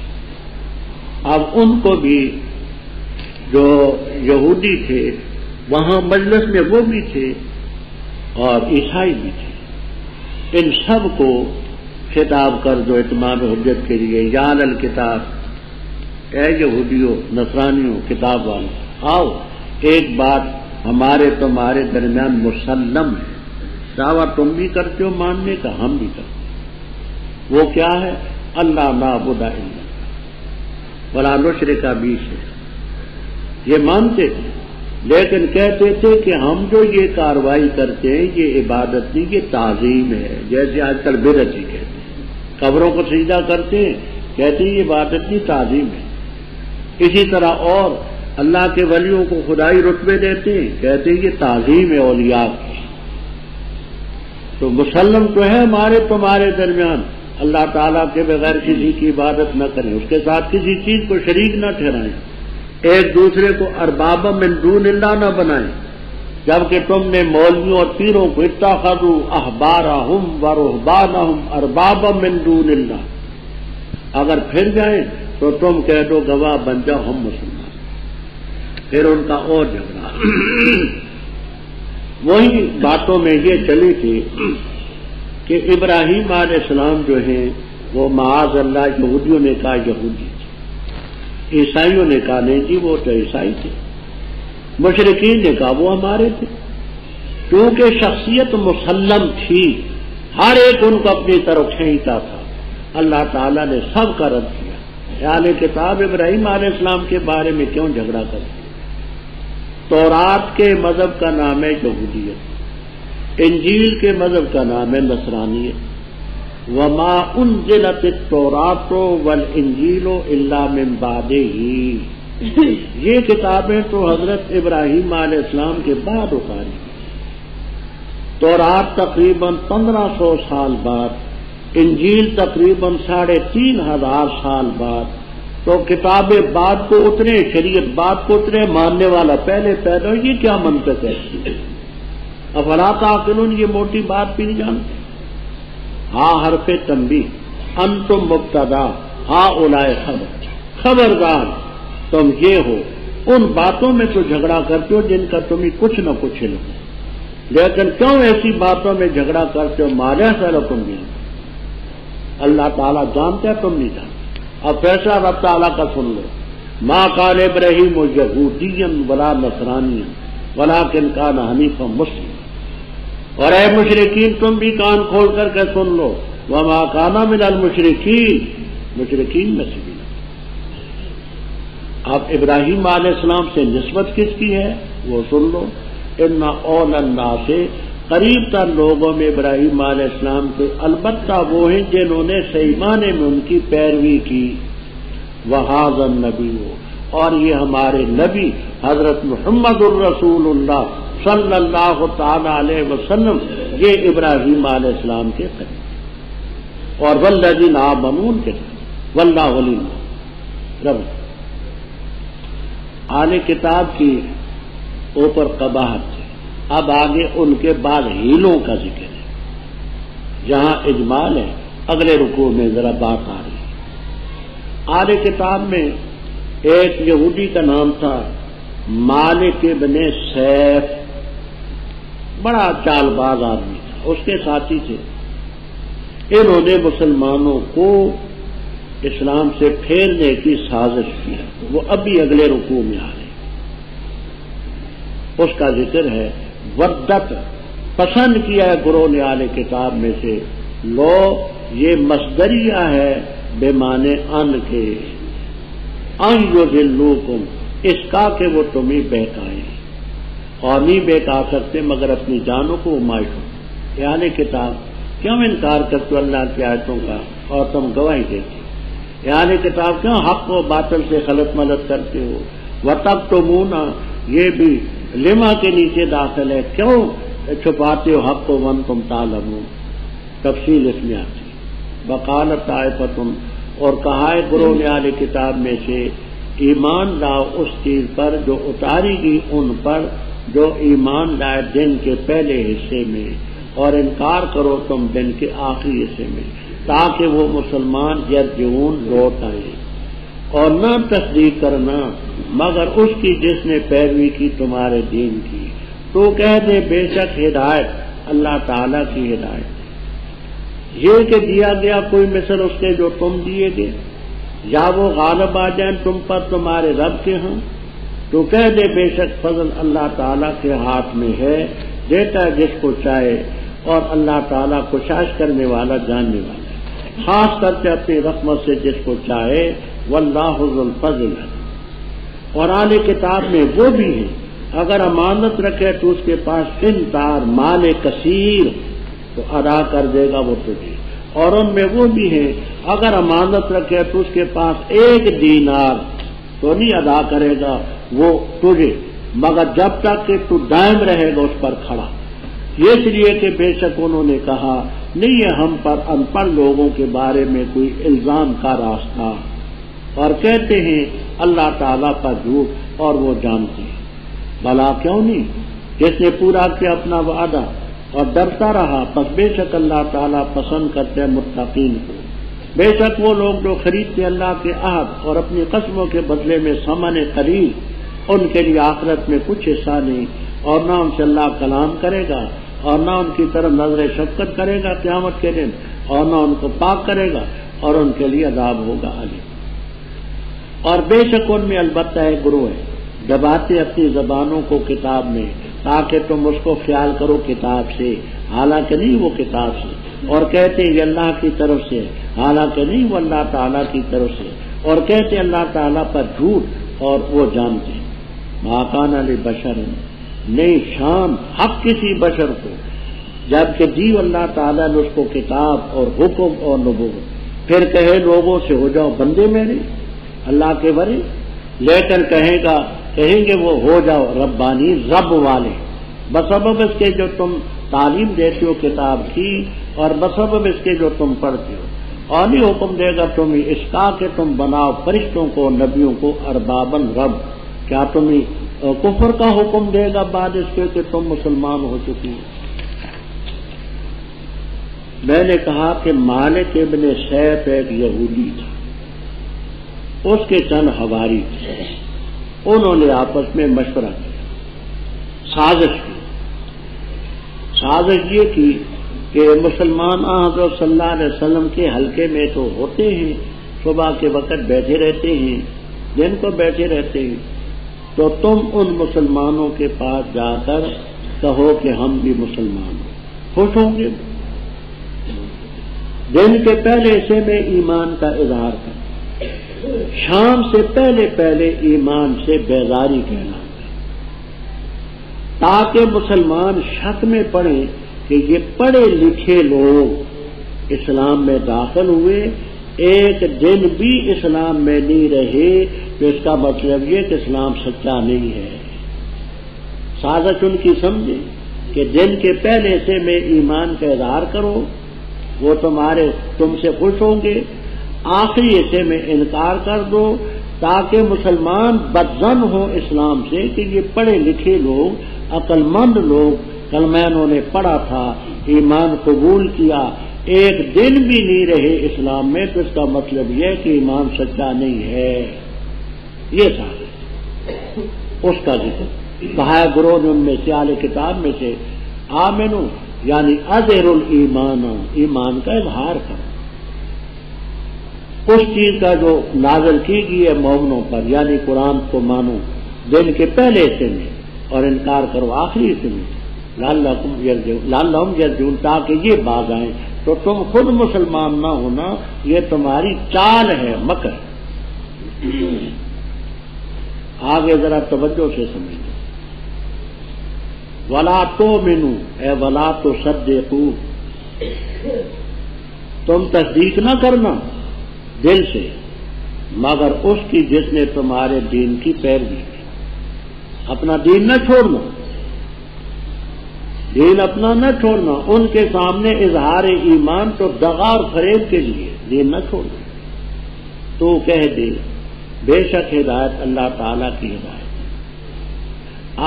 اب ان کو بھی جو یہودی تھے وہاں مجلس میں وہ بھی تھے اور عیسائی بھی تھے، ان سب کو خطاب کر دو اتمام حجت کے لیے، یا اہل الکتاب، اے یہودیوں نصرانیوں کتاب والوں، آؤ ایک بات ہمارے تمہارے درمیان مسلم ہے، دعویٰ تم بھی کرتے ہو ماننے کا، ہم بھی کرتے ہیں، وہ کیا ہے؟ اللہ نعبد الا اللہ ولا نشرک بہ شیئا، یہ مانتے تھے لیکن کہتے تھے کہ ہم جو یہ کاروائی کرتے ہیں یہ عبادت نہیں، یہ تعظیم ہے، جیسے آج کل بدعت ہی کہتے ہیں، قبروں کو سجدہ کرتے ہیں، کہتے ہیں یہ عبادت نہیں تعظیم ہے۔ اسی طرح اور اللہ کے ولیوں کو خدائی رتبے دیتے ہیں، کہتے ہیں یہ تعظیم ہے اولیاء کی۔ تو مسلم تو ہے ہمارے تمہارے درمیان، اللہ تعالیٰ کے بغیر کسی کی عبادت نہ کریں، اس کے ساتھ کسی چیز کو شریک نہ ٹھہرائیں، ایک دوسرے کو ارباب من دون اللہ نہ بنائیں، جبکہ تم نے مولویوں اور پیروں کو اتخذوا احبارہم ورہبانہم اربابا من دون اللہ، اگر پھر جائیں تو تم کہہ دو گواہ بن جاؤ ہم مسلمان۔ پھر ان کا اور جھگڑا وہی باتوں میں یہ چلی تھی کہ ابراہیم علیہ السلام جو ہیں وہ معاذ اللہ یہودیوں نے کہا یہودی تھے، عیسائیوں نے کہا نہیں جی وہ تو عیسائی تھے، مشرکین نے کہا وہ ہمارے تھے، کیونکہ شخصیت مسلم تھی، ہر ایک ان کو اپنی طرف کھینچتا تھا۔ اللہ تعالیٰ نے سب کا رد کیا۔ اہل کتاب ابراہیم علیہ السلام کے بارے میں کیوں جھگڑا کرتے؟ تورات کے مذہب کا نام ہے یہودیت، انجیل کے مذہب کا نام ہے نصرانیت۔ وما انزلت التوراۃ والانجیل الا من بعدہ، یہ کتابیں تو حضرت ابراہیم علیہ السلام کے بعد اتاری، تورات تقریباً 1500 سال بعد، انجیل تقریباً 3500 سال بعد، تو کتابیں بعد کو اتنے، شریعت بعد کو اتنے، ماننے والا پہلے پیدا ہو، یہ کیا منطق ہے؟ افلا تعقلون، یہ موٹی بات بھی نہیں جانتے۔ ہاں حرف تنبیہ، انتم مبتدا ہاں اولائے خبر، خبردار تم یہ ہو، ان باتوں میں تو جھگڑا کرتے ہو جن کا تمہیں کچھ نہ کچھ علم، لیکن کیوں ایسی باتوں میں جھگڑا کرتے ہو؟ مالیہ سر تم نہیں، اللہ تعالیٰ جانتے تم نہیں جانتے۔ اب فیصلہ رب تعالیٰ کا سن لو، ما قال ابراہیم یہودیا ولا نصرانیا ولکن کان حنیفا مسلما۔ اور اے مشرکین تم بھی کان کھول کر کے سن لو، وما کان من المشرکین، مشرکین میں سے بھی نہیں۔ اب ابراہیم علیہ السلام سے نسبت کس کی ہے وہ سن لو، ان اول الناس، قریب تر لوگوں میں ابراہیم علیہ السلام کے البتہ وہ ہیں جنہوں نے صحیح معنی میں ان کی پیروی کی، وہذا النبی، اور یہ ہمارے نبی حضرت محمد الرسول اللہ صلی اللہ تعالی علیہ وسلم، یہ ابراہیم علیہ السلام کے قریب، اور والذین آمنوا کے واللہ ولی رب۔ اہل کتاب کی اوپر قباحت، اب آگے ان کے بعد ہیلوں کا ذکر ہے، جہاں اجمال ہے اگلے رکوع میں ذرا بات آ رہی ہے۔ اہل کتاب میں ایک یہودی کا نام تھا مالک ابن سیف، بڑا چال باز آدمی تھا، اس کے ساتھی تھے، انہوں نے مسلمانوں کو اسلام سے پھیرنے کی سازش کی، وہ ابھی اگلے رکوع میں آ رہے، اس کا ذکر ہے۔ ودت، پسند کیا ہے گروہ نے اہل کتاب میں سے، لو یہ مصدریہ ہے بے معنی ان کے، ان یضلوکم، اس کا کہ وہ تمہیں بہکائیں، اور نہیں بہکا سکتے مگر اپنی جانوں کو مائٹ ہو۔ اہل کتاب کیوں انکار کرتے ہو اللہ کی آیتوں کا اور تم گواہی دیتے؟ اہل کتاب کیوں حق و باطل سے خلط ملط کرتے ہو؟ وتکتمون، یہ بھی لما کے نیچے داخل ہے، کیوں چھپاتے ہو حق کو وانتم تعلمون، تفصیل اس میں آتی۔ وقالت طائفۃ، اور کہا ہے گروہ نے اہل کتاب میں سے، ایمان لاؤ اس چیز پر جو اتاری گئی ان پر جو ایمان لائے دن کے پہلے حصے میں، اور انکار کرو تم دن کے آخری حصے میں، تاکہ وہ مسلمان یرجعون لوٹ آئے، اور نہ تصدیق کرنا مگر اس کی جس نے پیروی کی تمہارے دین کی، تو کہہ دے بے شک ہدایت اللہ تعالیٰ کی ہدایت، یہ کہ دیا گیا کوئی مثل اس کے جو تم دیے گئے، یا وہ غالب آ جائیں تم پر تمہارے رب کے ہاں، تو کہہ دے بے شک فضل اللہ تعالیٰ کے ہاتھ میں ہے، دیتا ہے جس کو چاہے، اور اللہ تعالیٰ کوشش کرنے والا جاننے والا ہے، خاص کر کے اپنی رحمت سے جس کو چاہے، واللہ ذو الفضل ہے۔ اور اہل کتاب میں وہ بھی ہیں اگر امانت رکھے تو اس کے پاس انتار مال کثیر تو ادا کر دے گا وہ تجھے، اور ان میں وہ بھی ہیں اگر امانت رکھے تو اس کے پاس 1 دینار تو نہیں ادا کرے گا وہ تجھے، مگر جب تک کہ تو دائم رہے گا اس پر کھڑا، یہ اس لیے کہ بے شک انہوں نے کہا نہیں ہے ہم پر ان پڑھ لوگوں کے بارے میں کوئی الزام کا راستہ، اور کہتے ہیں اللہ تعالیٰ پر جھوٹ اور وہ جانتے ہیں۔ بھلا کیوں نہیں، جس نے پورا کیا اپنا وعدہ اور ڈرتا رہا، پس بے شک اللہ تعالیٰ پسند کرتے ہیں متقین کو۔ بے شک وہ لوگ جو خریدتے اللہ کے عہد اور اپنی قسموں کے بدلے میں ثمن قلیل ان کے لیے آخرت میں کچھ حصہ نہیں، اور نہ ان سے اللہ کلام کرے گا، اور نہ ان کی طرف نظر شفقت کرے گا قیامت کے دن، اور نہ ان کو پاک کرے گا، اور ان کے لیے عذاب ہوگا علی۔ اور بے شک ان میں البتہ ایک گروہ ہے دباتے اپنی زبانوں کو کتاب میں تاکہ تم اس کو خیال کرو کتاب سے، حالانکہ نہیں وہ کتاب سے، اور کہتے ہیں یہ اللہ کی طرف سے، حالانکہ نہیں وہ اللہ تعالیٰ کی طرف سے، اور کہتے ہیں اللہ تعالیٰ پر جھوٹ اور وہ جانتے ہیں۔ ما کان لبشر، نہیں شان حق کسی بشر کو، جبکہ دی اللہ تعالیٰ نے اس کو کتاب اور حکم اور نبوت، پھر کہے لوگوں سے ہو جاؤ بندے میرے اللہ کے بڑے، لیکن کہیں گے وہ ہو جاؤ ربانی، رب والے، بسبب اس کے جو تم تعلیم دیتے ہو کتاب کی، اور بسبب اس کے جو تم پڑھتے ہو، اور نہیں حکم دے گا تمہیں اس کا کہ تم بناؤ فرشتوں کو نبیوں کو اربابن رب، کیا تمہیں کفر کا حکم دے گا بعد اس کے کہ تم مسلمان ہو چکی ہو؟ میں نے کہا کہ مالک ابن سیف ایک یہودی تھا، اس کے چند حواری تھے، انہوں نے آپس میں مشورہ کیا، سازش یہ کی کہ مسلمان حضرت صلی اللہ علیہ وسلم کے حلقے میں تو ہوتے ہیں، صبح کے وقت بیٹھے رہتے ہیں، دن کو بیٹھے رہتے ہیں، تو تم ان مسلمانوں کے پاس جا کر کہو کہ ہم بھی مسلمان ہیں، خوش ہوں گے۔ دن کے پہلے حصے میں ایمان کا اظہار کریں، شام سے پہلے ایمان سے بیزاری کہنا، تاکہ مسلمان شک میں پڑیں کہ یہ پڑھے لکھے لوگ اسلام میں داخل ہوئے، ایک دن بھی اسلام میں نہیں رہے، تو اس کا مطلب یہ کہ اسلام سچا نہیں ہے۔ سازش ان کی سمجھے کہ دن کے پہلے حصے میں ایمان کا اظہار کرو، وہ تم سے خوش ہوں گے، آخری حصے میں انکار کر دو تاکہ مسلمان بدظن ہوں اسلام سے کہ یہ پڑھے لکھے لوگ، عقل مند لوگ، کلمہ انہوں نے پڑھا تھا، ایمان قبول کیا، ایک دن بھی نہیں رہے اسلام میں، تو اس کا مطلب یہ کہ ایمان سچا نہیں ہے۔ یہ سارے اس کا ذکر کہا ہے گروہ نے ان میں سے اہل کتاب میں سے، آمنو یعنی اظہر الایمان، ایمان کا اظہار کرو، اس چیز کا جو نازل کی گئی ہے مومنوں پر، یعنی قرآن کو مانو دن کے پہلے حصے میں اور انکار کرو آخری حصے میں، لعلہم یرجعون، تاکہ یہ باز آئیں، تو تم خود مسلمان نہ ہونا یہ تمہاری چال ہے، مکر۔ آگے ذرا توجہ سے سمجھیں، ولا تؤمنوا اے ولا تصدقوا، تم تصدیق نہ کرنا دل سے مگر اس کی جس نے تمہارے دین کی پیروی کی، اپنا دین نہ چھوڑنا، دین اپنا نہ چھوڑنا، ان کے سامنے اظہار ایمان تو دغا اور فریب کے لیے، دین نہ چھوڑنا۔ تو کہہ دے بے شک ہدایت اللہ تعالیٰ کی ہدایت۔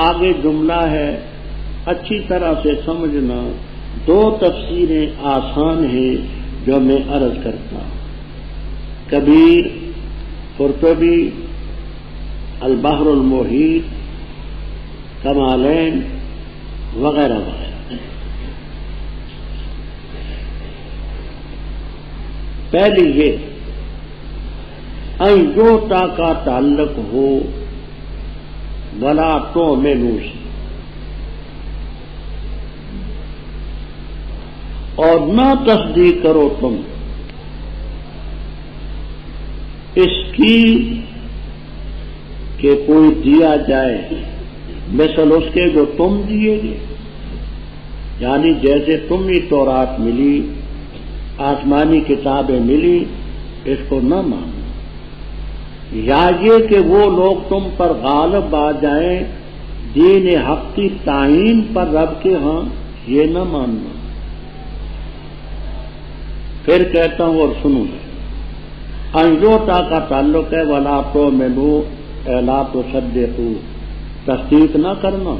آگے جملہ ہے اچھی طرح سے سمجھنا، دو تفسیریں آسان ہیں جو میں عرض کرتا ہوں، کبیر، قرطبی، البحر المحیط، کمالین وغیرہ وغیرہ۔ پہلی یہ ایوتا کا تعلق ہو ولا تؤمنوا سے، اور نہ تصدیق کرو تم اس کی کہ کوئی دیا جائے مثل اس کے جو تم دیے گے، یعنی جیسے تمہیں تورات ملی، آسمانی کتابیں ملی، اس کو نہ مانو، یا یہ کہ وہ لوگ تم پر غالب آ جائیں دین حق کی تعین پر رب کے ہاں، یہ نہ ماننا۔ پھر کہتا ہوں اور سنو، انجوتا کا تعلق ہے ولا تؤمنوا لا تصدقوا، تصدیق نہ کرنا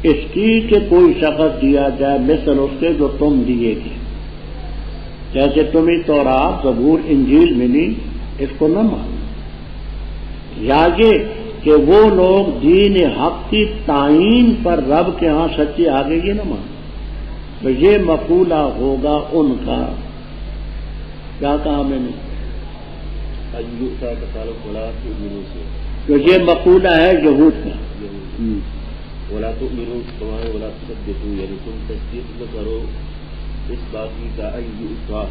اس کی کہ کوئی شخص دیا جائے مثل اس کے جو تم دیے گے، جیسے تمہیں تورات، زبور، انجیل ملی، اس کو نہ مانو، یا یہ کہ وہ لوگ دین حق کی تعین پر رب کے ہاں سچے آگے یہ نہ مانیں، تو یہ مقولہ ہوگا ان کا، کیا کہا میں نے، تو یہ مقولہ ہے یہود کا، ولا تؤمنوا تمہارے ولا تصدقوا، یعنی تم تصدیق نہ کرو اس بات کی کا ایوتا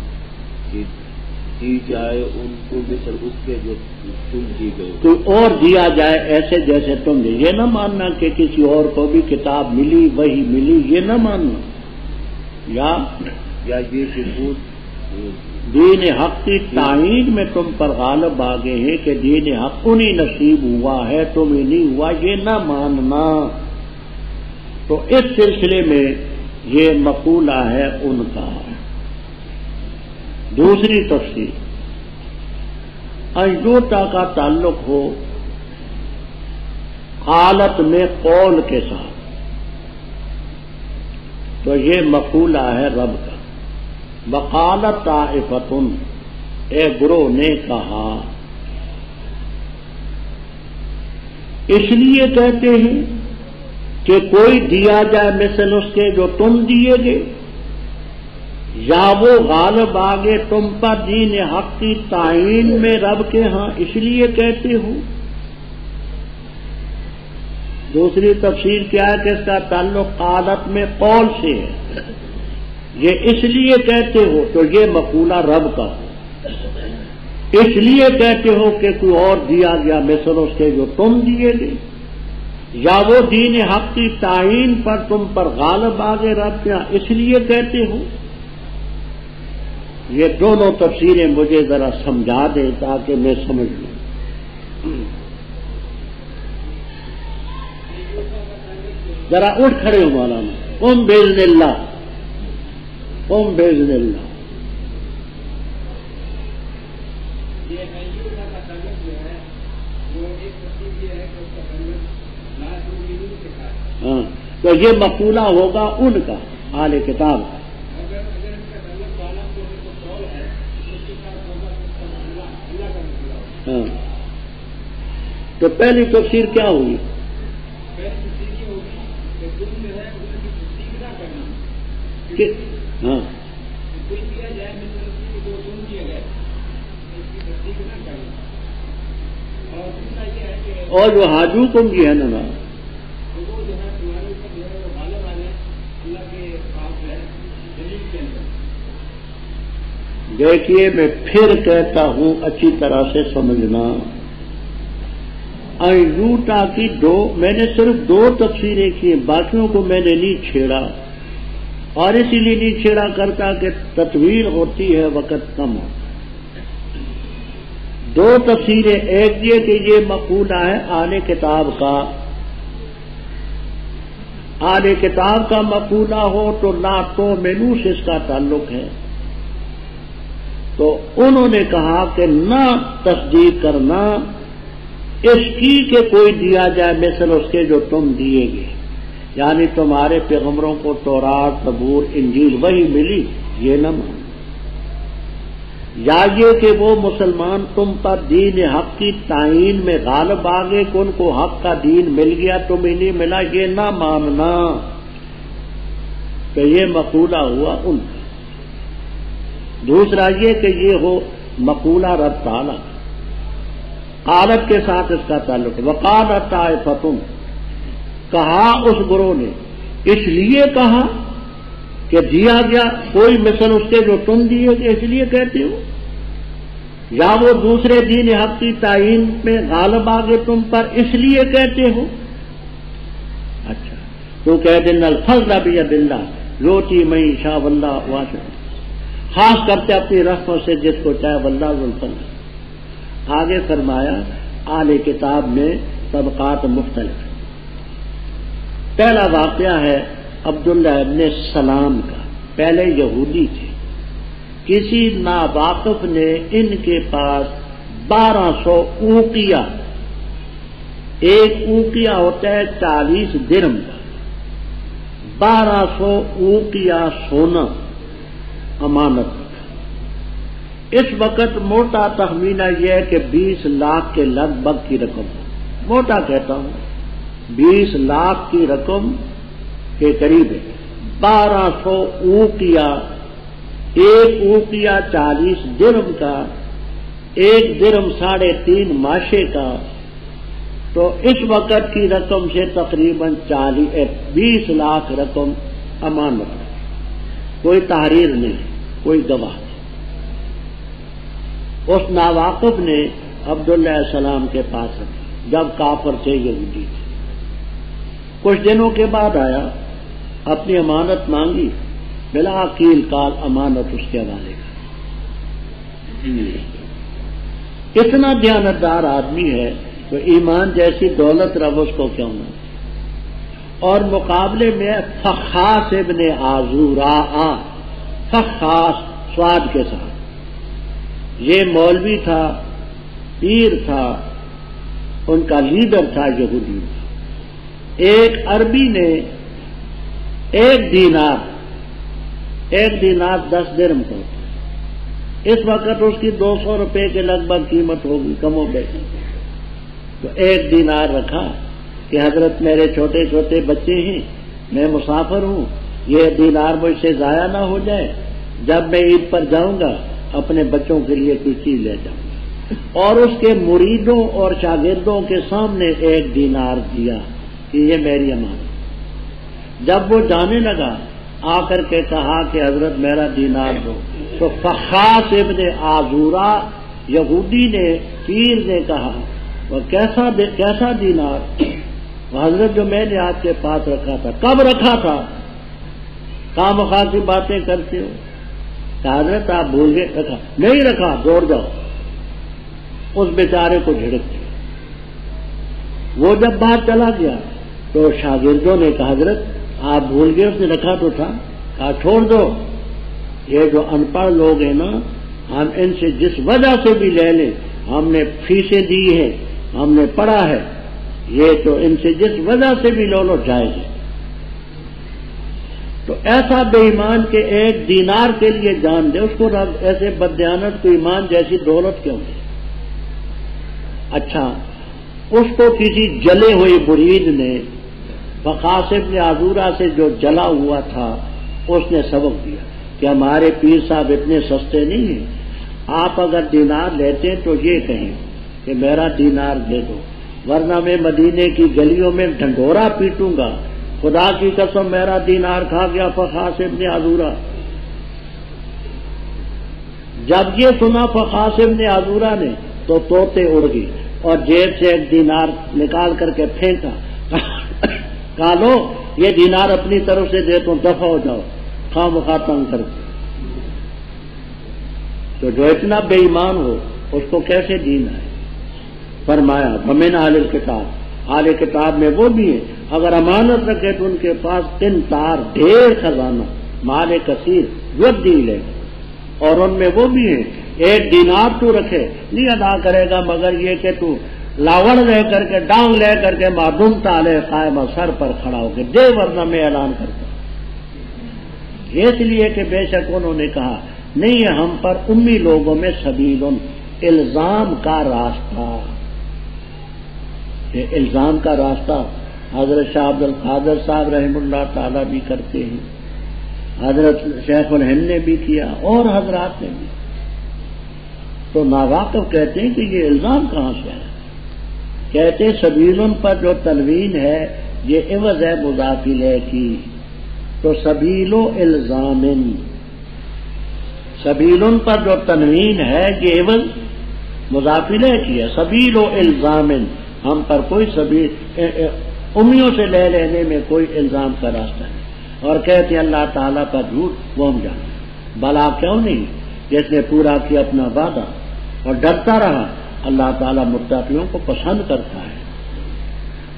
کہ دی جائے ان کو مثل اس کے جو تم دی گئے، کوئی اور دیا جائے ایسے جیسے تم نے، یہ نہ ماننا کہ کسی اور کو بھی کتاب ملی وہی ملی، یہ نہ ماننا، یا یہ کہ دین حق کی تعین میں تم پر غالب آ گئے ہیں کہ دین حق انہیں نصیب ہوا ہے تمہیں نہیں ہوا، یہ نہ ماننا۔ تو اس سلسلے میں یہ مقولہ ہے ان کا۔ دوسری تفسیر، انجوتا کا تعلق ہو حالت میں قول کے ساتھ، تو یہ مقولہ ہے رب کا۔ وقالت طائفۃ، ایک گروہ نے کہا، اس لیے کہتے ہیں کہ کوئی دیا جائے مثل اس کے جو تم دیے گے، یا وہ غالب آگے تم پر دین حق کی تعین میں رب کے ہاں، اس لیے کہتے ہو۔ دوسری تفسیر کیا ہے کہ اس کا تعلق قالت میں قول سے ہے، یہ اس لیے کہتے ہو تو یہ مقولہ رب کا ہو، اس لیے کہتے ہو کہ کوئی اور دیا گیا مثل اس کے جو تم دیے گئے، یا وہ دین حق کی تعین پر تم پر غالب آگے رب کیا، اس لیے کہتے ہو۔ یہ دونوں تفسیریں مجھے ذرا سمجھا دیں تاکہ میں سمجھ لوں۔ ذرا اٹھ کھڑے ہو مولانا، قم باذن اللہ، قم باذن اللہ۔ ہاں، تو یہ مقولہ ہوگا ان کا، اہل کتاب کا۔ ہاں، تو پہلی تفسیر کیا ہوگی؟ ہاں، اور جو حاجو تم کی ہے نا، دیکھیے میں پھر کہتا ہوں اچھی طرح سے سمجھنا، ایوٹا کی میں نے صرف دو تفسیریں کی، باقیوں کو میں نے نہیں چھیڑا، اور اسی لیے نہیں چھیڑا کرتا کہ تطویل ہوتی ہے، وقت کم ہوتا ہے۔ دو تفسیریں، ایک یہ کہ یہ مقولہ ہے اہل کتاب کا، اہل کتاب کا مقولہ ہو تو لا تؤمنوا سے اس کا تعلق ہے، تو انہوں نے کہا کہ نہ تصدیق کرنا اس کی کہ کوئی دیا جائے مثل اس کے جو تم دیے گے، یعنی تمہارے پیغمبروں کو تورات، زبور، انجیل وہی ملی، یہ نہ مانو، یا یہ کہ وہ مسلمان تم پر دین حق کی تعین میں غالب آ گئے کہ ان کو حق کا دین مل گیا تمہیں نہیں ملا، یہ نہ ماننا، کہ یہ مقولہ ہوا ان کا۔ دوسرا یہ کہ یہ ہو مقولہ رب تعالیٰ، قالت کے ساتھ اس کا تعلق ہے۔ وقالت طائفۃ، کہا اس گروہ نے، اس لیے کہا کہ دیا گیا کوئی مثل اس کے جو تم دیے گے، اس لیے کہتے ہو، یا وہ دوسرے دین حق کی تعین میں غالب آگے تم پر، اس لیے کہتے ہو۔ اچھا، تو کہہ دن الفضل بید اللہ یؤتی من یشاء واللہ واسع، خاص کرتے اپنی رحمت سے جس کو چاہے، واللہ ذو الفضل۔ آگے فرمایا اہل کتاب میں طبقات مختلف۔ پہلا واقعہ ہے عبداللہ ابن سلام کا، پہلے یہودی تھے، کسی ناواقف نے ان کے پاس 1200 اوقیہ، ایک اوقیہ ہوتا ہے 40 درہم کا، 1200 اوقیہ سونا امانت۔ اس وقت موٹا تخمینہ یہ ہے کہ 20 لاکھ کے لگ بھگ کی رقم ہے، موٹا کہتا ہوں 20 لاکھ کی رقم کے قریب ہے. 1200 اوقیہ، ایک اوقیہ 40 درہم کا، ایک درہم 3.5 ماشے کا. تو اس وقت کی رقم سے تقریباً 20 لاکھ رقم امانت ہے. کوئی تحریر نہیں، کوئی گواہ نہیں. اس ناواقف نے عبداللہ علیہ السلام کے پاس رکھی جب کافر تھے، یہودی تھے. کچھ دنوں کے بعد آیا، اپنی امانت مانگی، بلا قیل قال امانت اس کے حوالے کا. اتنا دیانتدار آدمی ہے تو ایمان جیسی دولت رب اس کو کیوں نہ. اور مقابلے میں فخاص ابن آزورا، فخاص سواد کے ساتھ، یہ مولوی تھا، پیر تھا، ان کا لیڈر تھا یہودی. ایک عربی نے ایک دینار 10 درہم کو، اس وقت اس کی 200 روپے کے لگ بھگ قیمت ہوگی کم و بیش. تو ایک دینار رکھا کہ حضرت میرے چھوٹے چھوٹے بچے ہیں، میں مسافر ہوں، یہ دینار مجھ سے ضائع نہ ہو جائے، جب میں عید پر جاؤں گا اپنے بچوں کے لیے کوئی چیز لے جاؤں گا. اور اس کے مریدوں اور شاگردوں کے سامنے ایک دینار دیا کہ یہ میری امانت. جب وہ جانے لگا آ کر کے کہا کہ حضرت میرا دینار دو، تو فخاص ابن آزورا یہودی نے، پیر نے کہا وہ کیسا دینار؟ حضرت جو میں نے آپ کے پاس رکھا تھا. کب رکھا تھا؟ کام خاص کی باتیں کرتے ہو. حضرت آپ بھول گئے. رکھا نہیں رکھا، دوڑ جاؤ. اس بیچارے کو جھڑک دیا. وہ جب باہر چلا گیا تو شاگردوں نے کہا حضرت آپ بھول گئے، اس نے رکھا تو تھا. کہا چھوڑ دو، یہ جو ان پڑھ لوگ ہیں نا، ہم ان سے جس وجہ سے بھی لے لیں، ہم نے فیسیں دی ہے، ہم نے پڑھا ہے، یہ تو ان سے جس وجہ سے بھی لو جائز ہے. تو ایسا بے ایمان کے ایک دینار کے لیے جان دے، اس کو رب ایسے بددیانت کو ایمان جیسی دولت کیوں دے؟ اچھا، اس کو کسی جلے ہوئے مرید نے، فخاص ابن آزورا سے جو جلا ہوا تھا، اس نے سبق دیا کہ ہمارے پیر صاحب اتنے سستے نہیں ہیں. آپ اگر دینار لیتے ہیں تو یہ کہیں کہ میرا دینار دے دو، ورنہ میں مدینے کی گلیوں میں ڈھنڈورا پیٹوں گا. خدا کی قسم میرا دینار کھا گیا فخاص ابن آزورا. جب یہ سنا فخاص ابن آزورا نے تو طوطے اڑ گئی اور جیب سے ایک دینار نکال کر کے پھینکا. کہا لو یہ دینار اپنی طرف سے دے تو دفع ہو جاؤ، خواہ مخواہ تنگ کر کے. تو جو اتنا بے ایمان ہو اس کو کیسے دین ہے؟ فرمایا ومن اہل الکتاب، اہل کتاب میں وہ بھی ہیں اگر امانت رکھے تو ان کے پاس 3 تار ڈھیر خزانہ مال کثیر یؤدی لے. اور ان میں وہ بھی ہیں ایک دینار تو رکھے نہیں ادا کرے گا مگر یہ کہ تو لاوڑ لے کر کے، ڈانگ لے کر کے معدوم تالے قائمہ سر پر کھڑا ہو کے دے، ورنہ میں اعلان کرتا. اس لیے کہ بے شک انہوں نے کہا نہیں ہے ہم پر امی لوگوں میں سبیل، الزام کا راستہ. یہ الزام کا راستہ حضرت شاہ عبد القادر صاحب رحمہ اللہ تعالیٰ بھی کرتے ہیں، حضرت شیخ الہند نے بھی کیا اور حضرات نے بھی. تو ناواقف کہتے ہیں کہ یہ الزام کہاں سے ہے؟ کہتے سبیلن پر جو تنوین ہے یہ عوض ہے مضاف الیہ کی. تو سبیل و الزامن، سبیلن پر جو تنوین ہے یہ عوض مضاف الیہ کی ہے. سبیل و الزامن، ہم پر کوئی سبیل امیوں سے لے لینے میں کوئی الزام کا راستہ نہیں. اور کہتے اللہ تعالیٰ کا جھوٹ وہ ہم جانتے. بلا کیوں نہیں؟ جس نے پورا کیا اپنا وعدہ اور ڈرتا رہا، اللہ تعالیٰ متقیوں کو پسند کرتا ہے.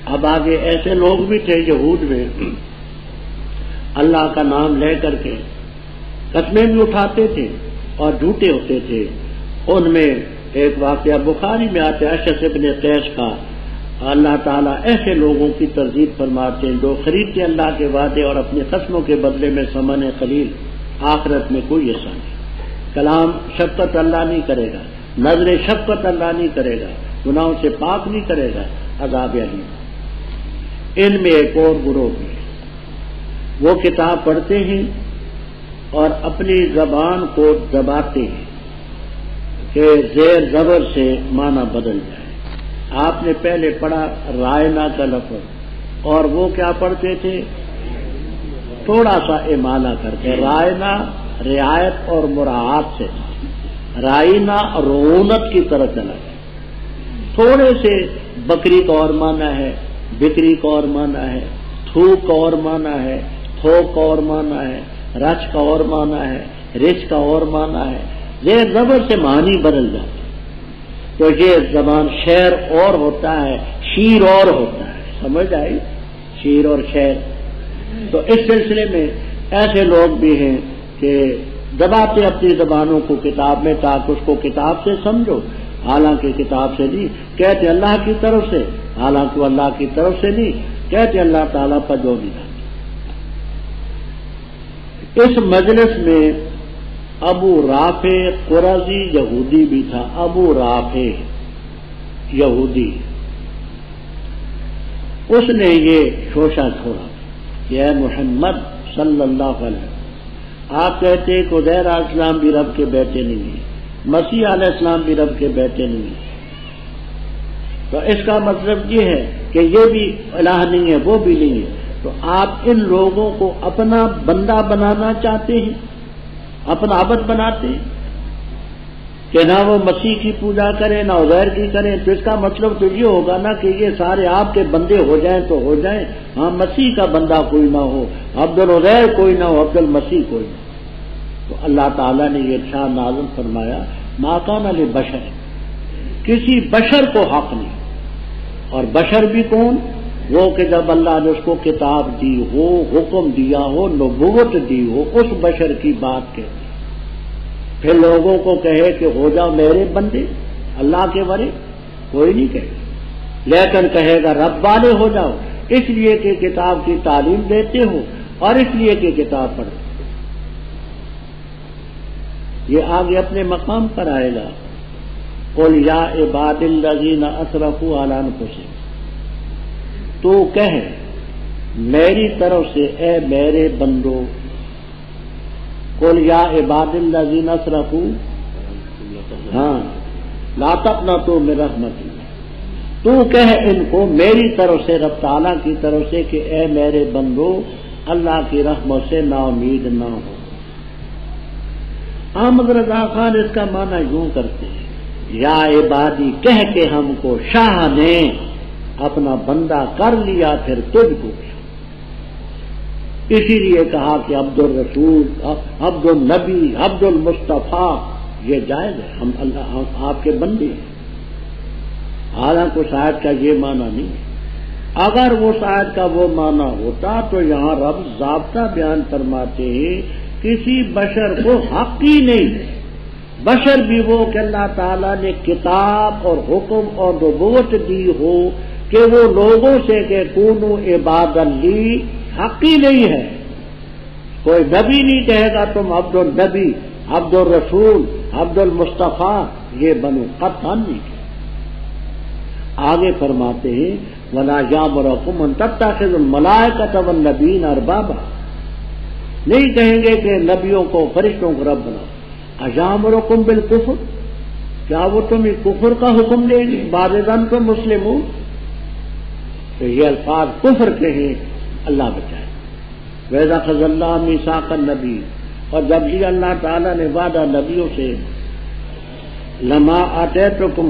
اب آگے ایسے لوگ بھی تھے یہود میں، اللہ کا نام لے کر کے قسمیں بھی اٹھاتے تھے اور جھوٹے ہوتے تھے. ان میں ایک واقعہ بخاری میں آتے اشعث ابن قیس کا. اللہ تعالیٰ ایسے لوگوں کی ترغیب فرماتے ہیں جو خریدتے اللہ کے وعدے اور اپنی قسموں کے بدلے میں ثمن قلیل، آخرت میں کوئی ایسا نہیں. کلام شفقت اللہ نہیں کرے گا، نظر شفقت اللہ نہیں کرے گا، گناہوں سے پاک نہیں کرے گا، عذاب علیم۔ ان میں ایک اور گروہ بھی ہے، وہ کتاب پڑھتے ہیں اور اپنی زبان کو دباتے ہیں کہ زیر زبر سے معنی بدل جائے۔ آپ نے پہلے پڑھا رائنا کا لفظ، اور وہ کیا پڑھتے تھے؟ تھوڑا سا امالہ کر کے، رائنا رعایت اور مراعات سے، رائنا رعونت کی طرح چلا گیا۔ تھوڑے سے بکری کا اور معنی ہے، بکری کا اور معنی ہے، تھوک کا اور معنی ہے، تھوک کا اور معنی ہے، رچ کا اور معنی ہے، رچ کا اور معنی ہے، زیر زبر سے معنی بدل جاتے۔ تو یہ زبان شعر اور ہوتا ہے، شیر اور ہوتا ہے، سمجھ آئی؟ شیر اور شعر۔ تو اس سلسلے میں ایسے لوگ بھی ہیں کہ دباتے اپنی زبانوں کو کتاب میں تاکہ اس کو کتاب سے سمجھو، حالانکہ کتاب سے نہیں، کہتے اللہ کی طرف سے، حالانکہ اللہ کی طرف سے نہیں، کہتے اللہ تعالیٰ پر جو بھی۔ اس مجلس میں ابو رافع قرظی یہودی بھی تھا، ابو رافع یہودی، اس نے یہ شوشہ چھوڑا کہ اے محمد صلی اللہ علیہ وسلم، آپ کہتے ہیں کہ عزیر علیہ السلام بھی رب کے بیٹے نہیں ہیں، مسیح علیہ السلام بھی رب کے بیٹے نہیں ہیں، تو اس کا مطلب یہ ہے کہ یہ بھی الہ نہیں ہے، وہ بھی نہیں ہے۔ تو آپ ان لوگوں کو اپنا بندہ بنانا چاہتے ہیں، اپنا عبد بناتے ہیں کہ نہ وہ مسیح کی پوجا کریں نہ عزیر کی کریں، تو اس کا مطلب تو یہ ہوگا نا کہ یہ سارے آپ کے بندے ہو جائیں تو ہو جائیں، ہاں مسیح کا بندہ کوئی نہ ہو، عبد العزیر کوئی نہ ہو، عبد المسیح کوئی نہ ہو۔ تو اللہ تعالیٰ نے یہ ارشاد نازل فرمایا ما کان لبشر، کسی بشر کو حق نہیں، اور بشر بھی کون؟ وہ کہ جب اللہ نے اس کو کتاب دی ہو، حکم دیا ہو، نبوت دی ہو، اس بشر کی بات کہتے ہیں۔ پھر لوگوں کو کہے کہ ہو جاؤ میرے بندے، اللہ کے ورے کوئی نہیں کہے گا، لیکن کہے گا رب والے ہو جاؤ، اس لیے کہ کتاب کی تعلیم دیتے ہو اور اس لیے کہ کتاب پڑھتے ہو۔ یہ آگے اپنے مقام پر آئے گا، قل یا عباد الذین اسرفوا علی انفسہم، تو کہے میری طرف سے اے میرے بندو، قل یا عباد الذین اسرفوا، ہاں لا تقنطوا من رحمت اللہ، تو کہے ان کو میری طرف سے، رب تعالیٰ کی طرف سے کہ اے میرے بندو اللہ کی رحمت سے نا امید نہ ہو۔ احمد رضا خان اس کا معنی یوں کرتے ہیں، یا عبادی کہہ کے ہم کو شاہ نے اپنا بندہ کر لیا پھر تجھ کو کیا، اسی لیے کہا کہ عبد الرسول، عبد النبی، عبد المصطفیٰ، یہ جائز ہے، ہم اللہ آپ کے بندے ہیں، حالانکہ اس آیت کا یہ معنی نہیں ہے۔ اگر وہ آیت کا وہ معنی ہوتا تو یہاں رب ضابطہ بیان فرماتے ہیں کسی بشر کو حق ہی نہیں ہے، بشر بھی وہ کہ اللہ تعالیٰ نے کتاب اور حکم اور نبوت دی ہو کہ وہ لوگوں سے کہ کونو عباد لی، حق ہی نہیں ہے۔ کوئی نبی نہیں کہے گا تم عبد النبی، عبد الرسول، عبد المصطفیٰ، یہ بنو قطعا نہیں کہ۔ آگے فرماتے ہیں وَلَا يَأْمُرُكُمْ أَن تَتَّخِذُوا الْمَلَائِكَةَ وَالنَّبِيِّينَ أَرْبَابًا، نہیں کہیں گے کہ نبیوں کو فرشتوں کو رب بناؤ۔ أَيَأْمُرُكُمْ بِالْكُفْرِ، کیا وہ تمہیں کفر کا حکم دیں گے؟ بعد ذنب مسلمون، تو یہ الفاظ کفر کے ہیں، اللہ بچائے۔ وَإِذَا أَخَذَ اللَّهُ مِيثَاقَ النَّبِيِّينَ، اور جب لیا اللہ تعالیٰ نے وعدہ نبیوں سے، لَمَا آتَيْتُكُمْ،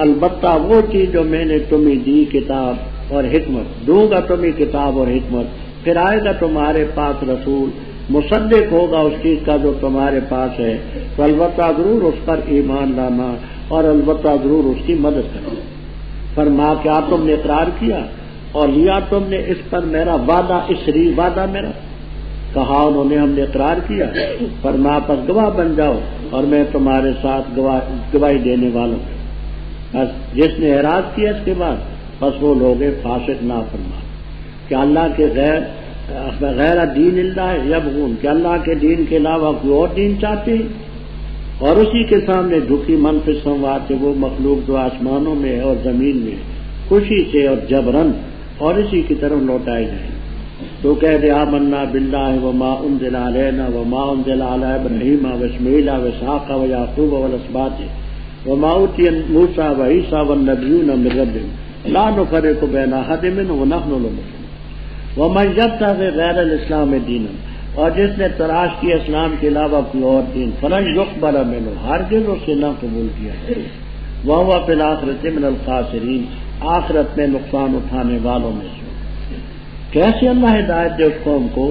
البتہ وہ چیز جو میں نے تمہیں دی کتاب اور حکمت، دوں گا تمہیں کتاب اور حکمت، پھر آئے گا تمہارے پاس رسول، مصدق ہوگا اس چیز کا جو تمہارے پاس ہے، تو البتہ ضرور اس پر ایمان لانا اور البتہ ضرور اس کی مدد کرنا۔ فرما کیا تم نے اقرار کیا اور لیا تم نے اس پر میرا وعدہ، اسری وعدہ میرا؟ کہا انہوں نے ہم نے اقرار کیا۔ فرما پس گواہ بن جاؤ اور میں تمہارے ساتھ گواہی دینے والوں ہوں۔ بس جس نے اعراض کیا اس کے بعد بس وہ لوگ فاسق نافرمان کہ اللہ کے غیر دین اللہ یبغون، کہ اللہ کے دین کے علاوہ کوئی اور دین چاہتے ہیں، اور اسی کے سامنے جھکی من فی السماوات، وہ مخلوق جو آسمانوں میں ہے اور زمین میں ہے، خوشی سے اور جبرن اور اسی کی طرف لوٹائے جائیں. تو کہہ دے آمنا باللہ وما انزل علینا وما انزل علی ابراہیم واسماعیل واسحاق ویعقوب والاسباط وما اوتی موسیٰ وعیسیٰ والنبیون من ربهم لا نفرق بین احد منهم ونحن له مسلمون ومن یبتغی غیر الاسلام دینا، اور جس نے تلاش کی اسلام کے علاوہ کوئی اور دین فلن یقبل منہ، ہرگز اس سے نہ قبول کیا وہو فی الآخرۃ من الخاسرین، آخرت میں نقصان اٹھانے والوں میں سے. کیسے اللہ ہدایت دے اس قوم کو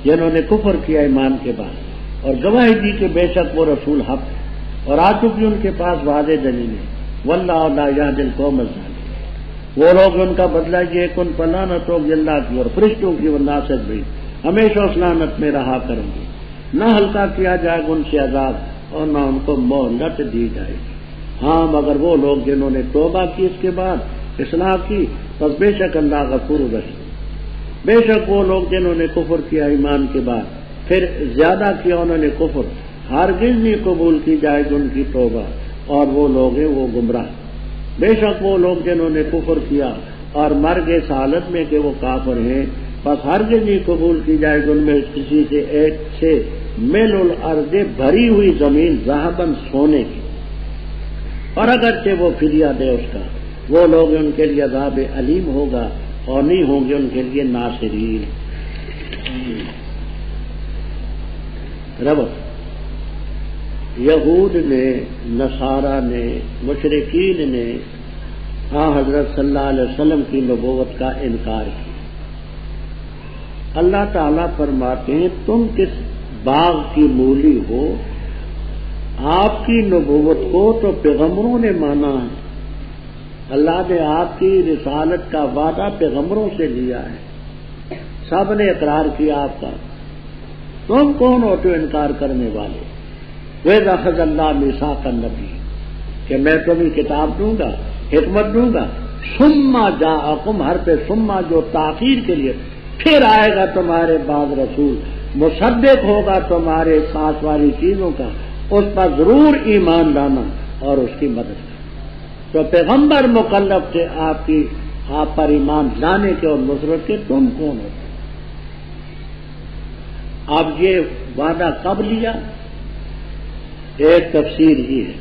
جنہوں نے کفر کیا ایمان کے بعد اور گواہی دی کہ بے شک وہ رسول حق ہے اور آ چکی ان کے پاس واضح دلیلیں. واللہ لا یہدی القوم الظالمین، وہ لوگ ان کا بدلہ یہ کہ ان پر لعنت ہوگی اللہ کی اور فرشتوں کی والناس بھی، ہمیشہ اس لعنت میں رہا کریں گے، نہ ہلکا کیا جائے گا ان سے عذاب اور نہ ان کو مہلت دی جائے گی. ہاں مگر وہ لوگ جنہوں نے توبہ کی اس کے بعد اصلاح کی، بس بے شک اللہ غفور رحیم. بے شک وہ لوگ جنہوں نے کفر کیا ایمان کے بعد پھر زیادہ کیا انہوں نے کفر، ہرگز نہیں قبول کی جائے گی ان کی توبہ، اور وہ لوگ ہیں وہ گمراہ. بے شک وہ لوگ جنہوں نے کفر کیا اور مر گئے اس حالت میں کہ وہ کافر ہیں، بس ہرگز نہیں قبول کی جائے گی ان میں کسی سے ایک سے مل الارض، بھری ہوئی زمین ذہباً سونے کی، اور اگرچہ وہ فدیہ دے اس کا، وہ لوگ ان کے لیے عذاب علیم ہوگا اور نہیں ہوں گے ان کے لیے ناصرین. ربط یہود نے، نصارہ نے، مشرکین نے حضرت صلی اللہ علیہ وسلم کی نبوت کا انکار کیا. اللہ تعالیٰ فرماتے ہیں تم کس باغ کی مولی ہو، آپ کی نبوت کو تو پیغمبروں نے مانا ہے. اللہ نے آپ کی رسالت کا وعدہ پیغمبروں سے لیا ہے، سب نے اقرار کیا آپ کا. تم کون ہوتے ہو انکار کرنے والے؟ وَإِذْ أَخَذَ اللَّهُ مِيثَاقَ النَّبِيِّينَ، کہ میں تمہیں کتاب دوں گا، حکمت دوں گا. ثُمَّ جَاءَكُمْ، ہر پہ ثُمَّ جو تاخیر کے لیے، پھر آئے گا تمہارے بعد رسول، مصدق ہوگا تمہارے ساتھ والی چیزوں کا، اس پر ضرور ایمان لانا اور اس کی مدد کرنا. تو پیغمبر مکلف تھے آپ پر ایمان لانے کے اور نصرت کے. تم کون ہو؟ اب یہ وعدہ کب لیا؟ ایک تفسیر ہی ہے،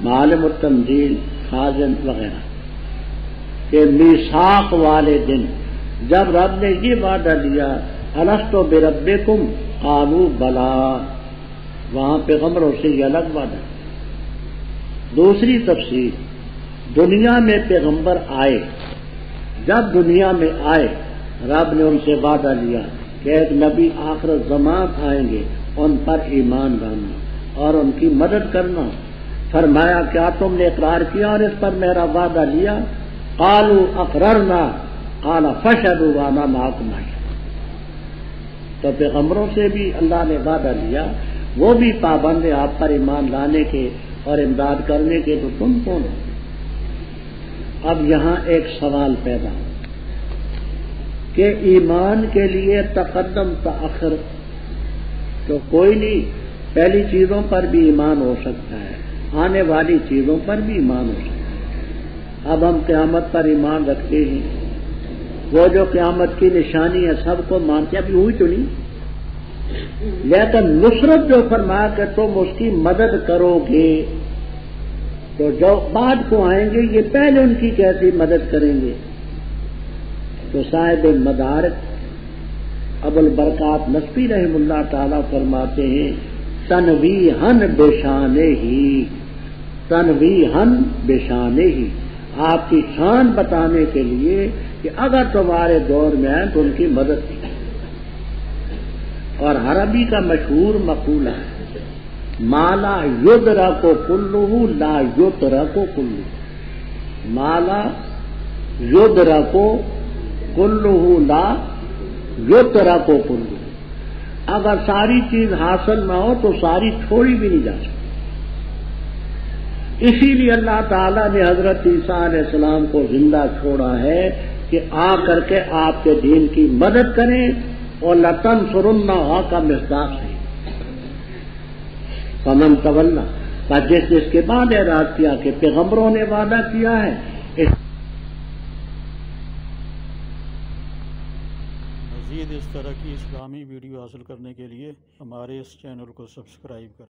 معالم التنزیل، خازن وغیرہ، کہ میثاق والے دن جب رب نے یہ وعدہ لیا الستو بربکم قالوا بلا، وہاں پیغمبروں سے یہ الگ وعدہ. دوسری تفسیر، دنیا میں پیغمبر آئے، جب دنیا میں آئے رب نے ان سے وعدہ لیا کہ ایک نبی آخر زمان آئیں گے، ان پر ایمان لانا اور ان کی مدد کرنا. فرمایا کیا تم نے اقرار کیا اور اس پر میرا وعدہ لیا؟ قالوا اقررنا قال فاشهدوا وانا معكم. تو پیغمبروں سے بھی اللہ نے وعدہ لیا، وہ بھی پابند آپ پر ایمان لانے کے اور امداد کرنے کے. تو تم کون ہو؟ اب یہاں ایک سوال پیدا ہو کہ ایمان کے لیے تقدم تاخر تو کوئی نہیں، پہلی چیزوں پر بھی ایمان ہو سکتا ہے، آنے والی چیزوں پر بھی ایمان ہو سکتا ہے. اب ہم قیامت پر ایمان رکھتے ہیں، وہ جو قیامت کی نشانی ہے سب کو مانتے، ابھی ہوئی تو نہیں، لیکن نصرت جو فرمایا کہ تم اس کی مدد کرو گے، تو جو بعد کو آئیں گے یہ پہلے ان کی کیسی مدد کریں گے. تو صاحب مدارک ابو البرکات نصفی رحم اللہ تعالی فرماتے ہیں تنویہن بشانے ہی، تنویہن بشانے ہی، آپ کی شان بتانے کے لیے کہ اگر تمہارے دور میں آئیں تو ان کی مدد کی. اور عربی کا مشہور مقولہ ہے مالا یدرک کلہ لا یترک کلہ، مالا یدرک کلہ لا یترک کلہ. اگر ساری چیز حاصل نہ ہو تو ساری چھوڑی بھی نہیں جا سکتی. اسی لیے اللہ تعالیٰ نے حضرت عیسیٰ علیہ السلام کو زندہ چھوڑا ہے کہ آ کر کے آپ کے دین کی مدد کریں، اور لَتَنْصُرُنَّهُ کا مصداق ہے فَمَنْ تَوَلَّىٰ، جس کے بعد اعراض کیا کہ پیغمبروں نے وعدہ کیا ہے طرح کی اسلامی ویڈیو حاصل کرنے کے لیے ہمارے اس چینل کو سبسکرائب کریں۔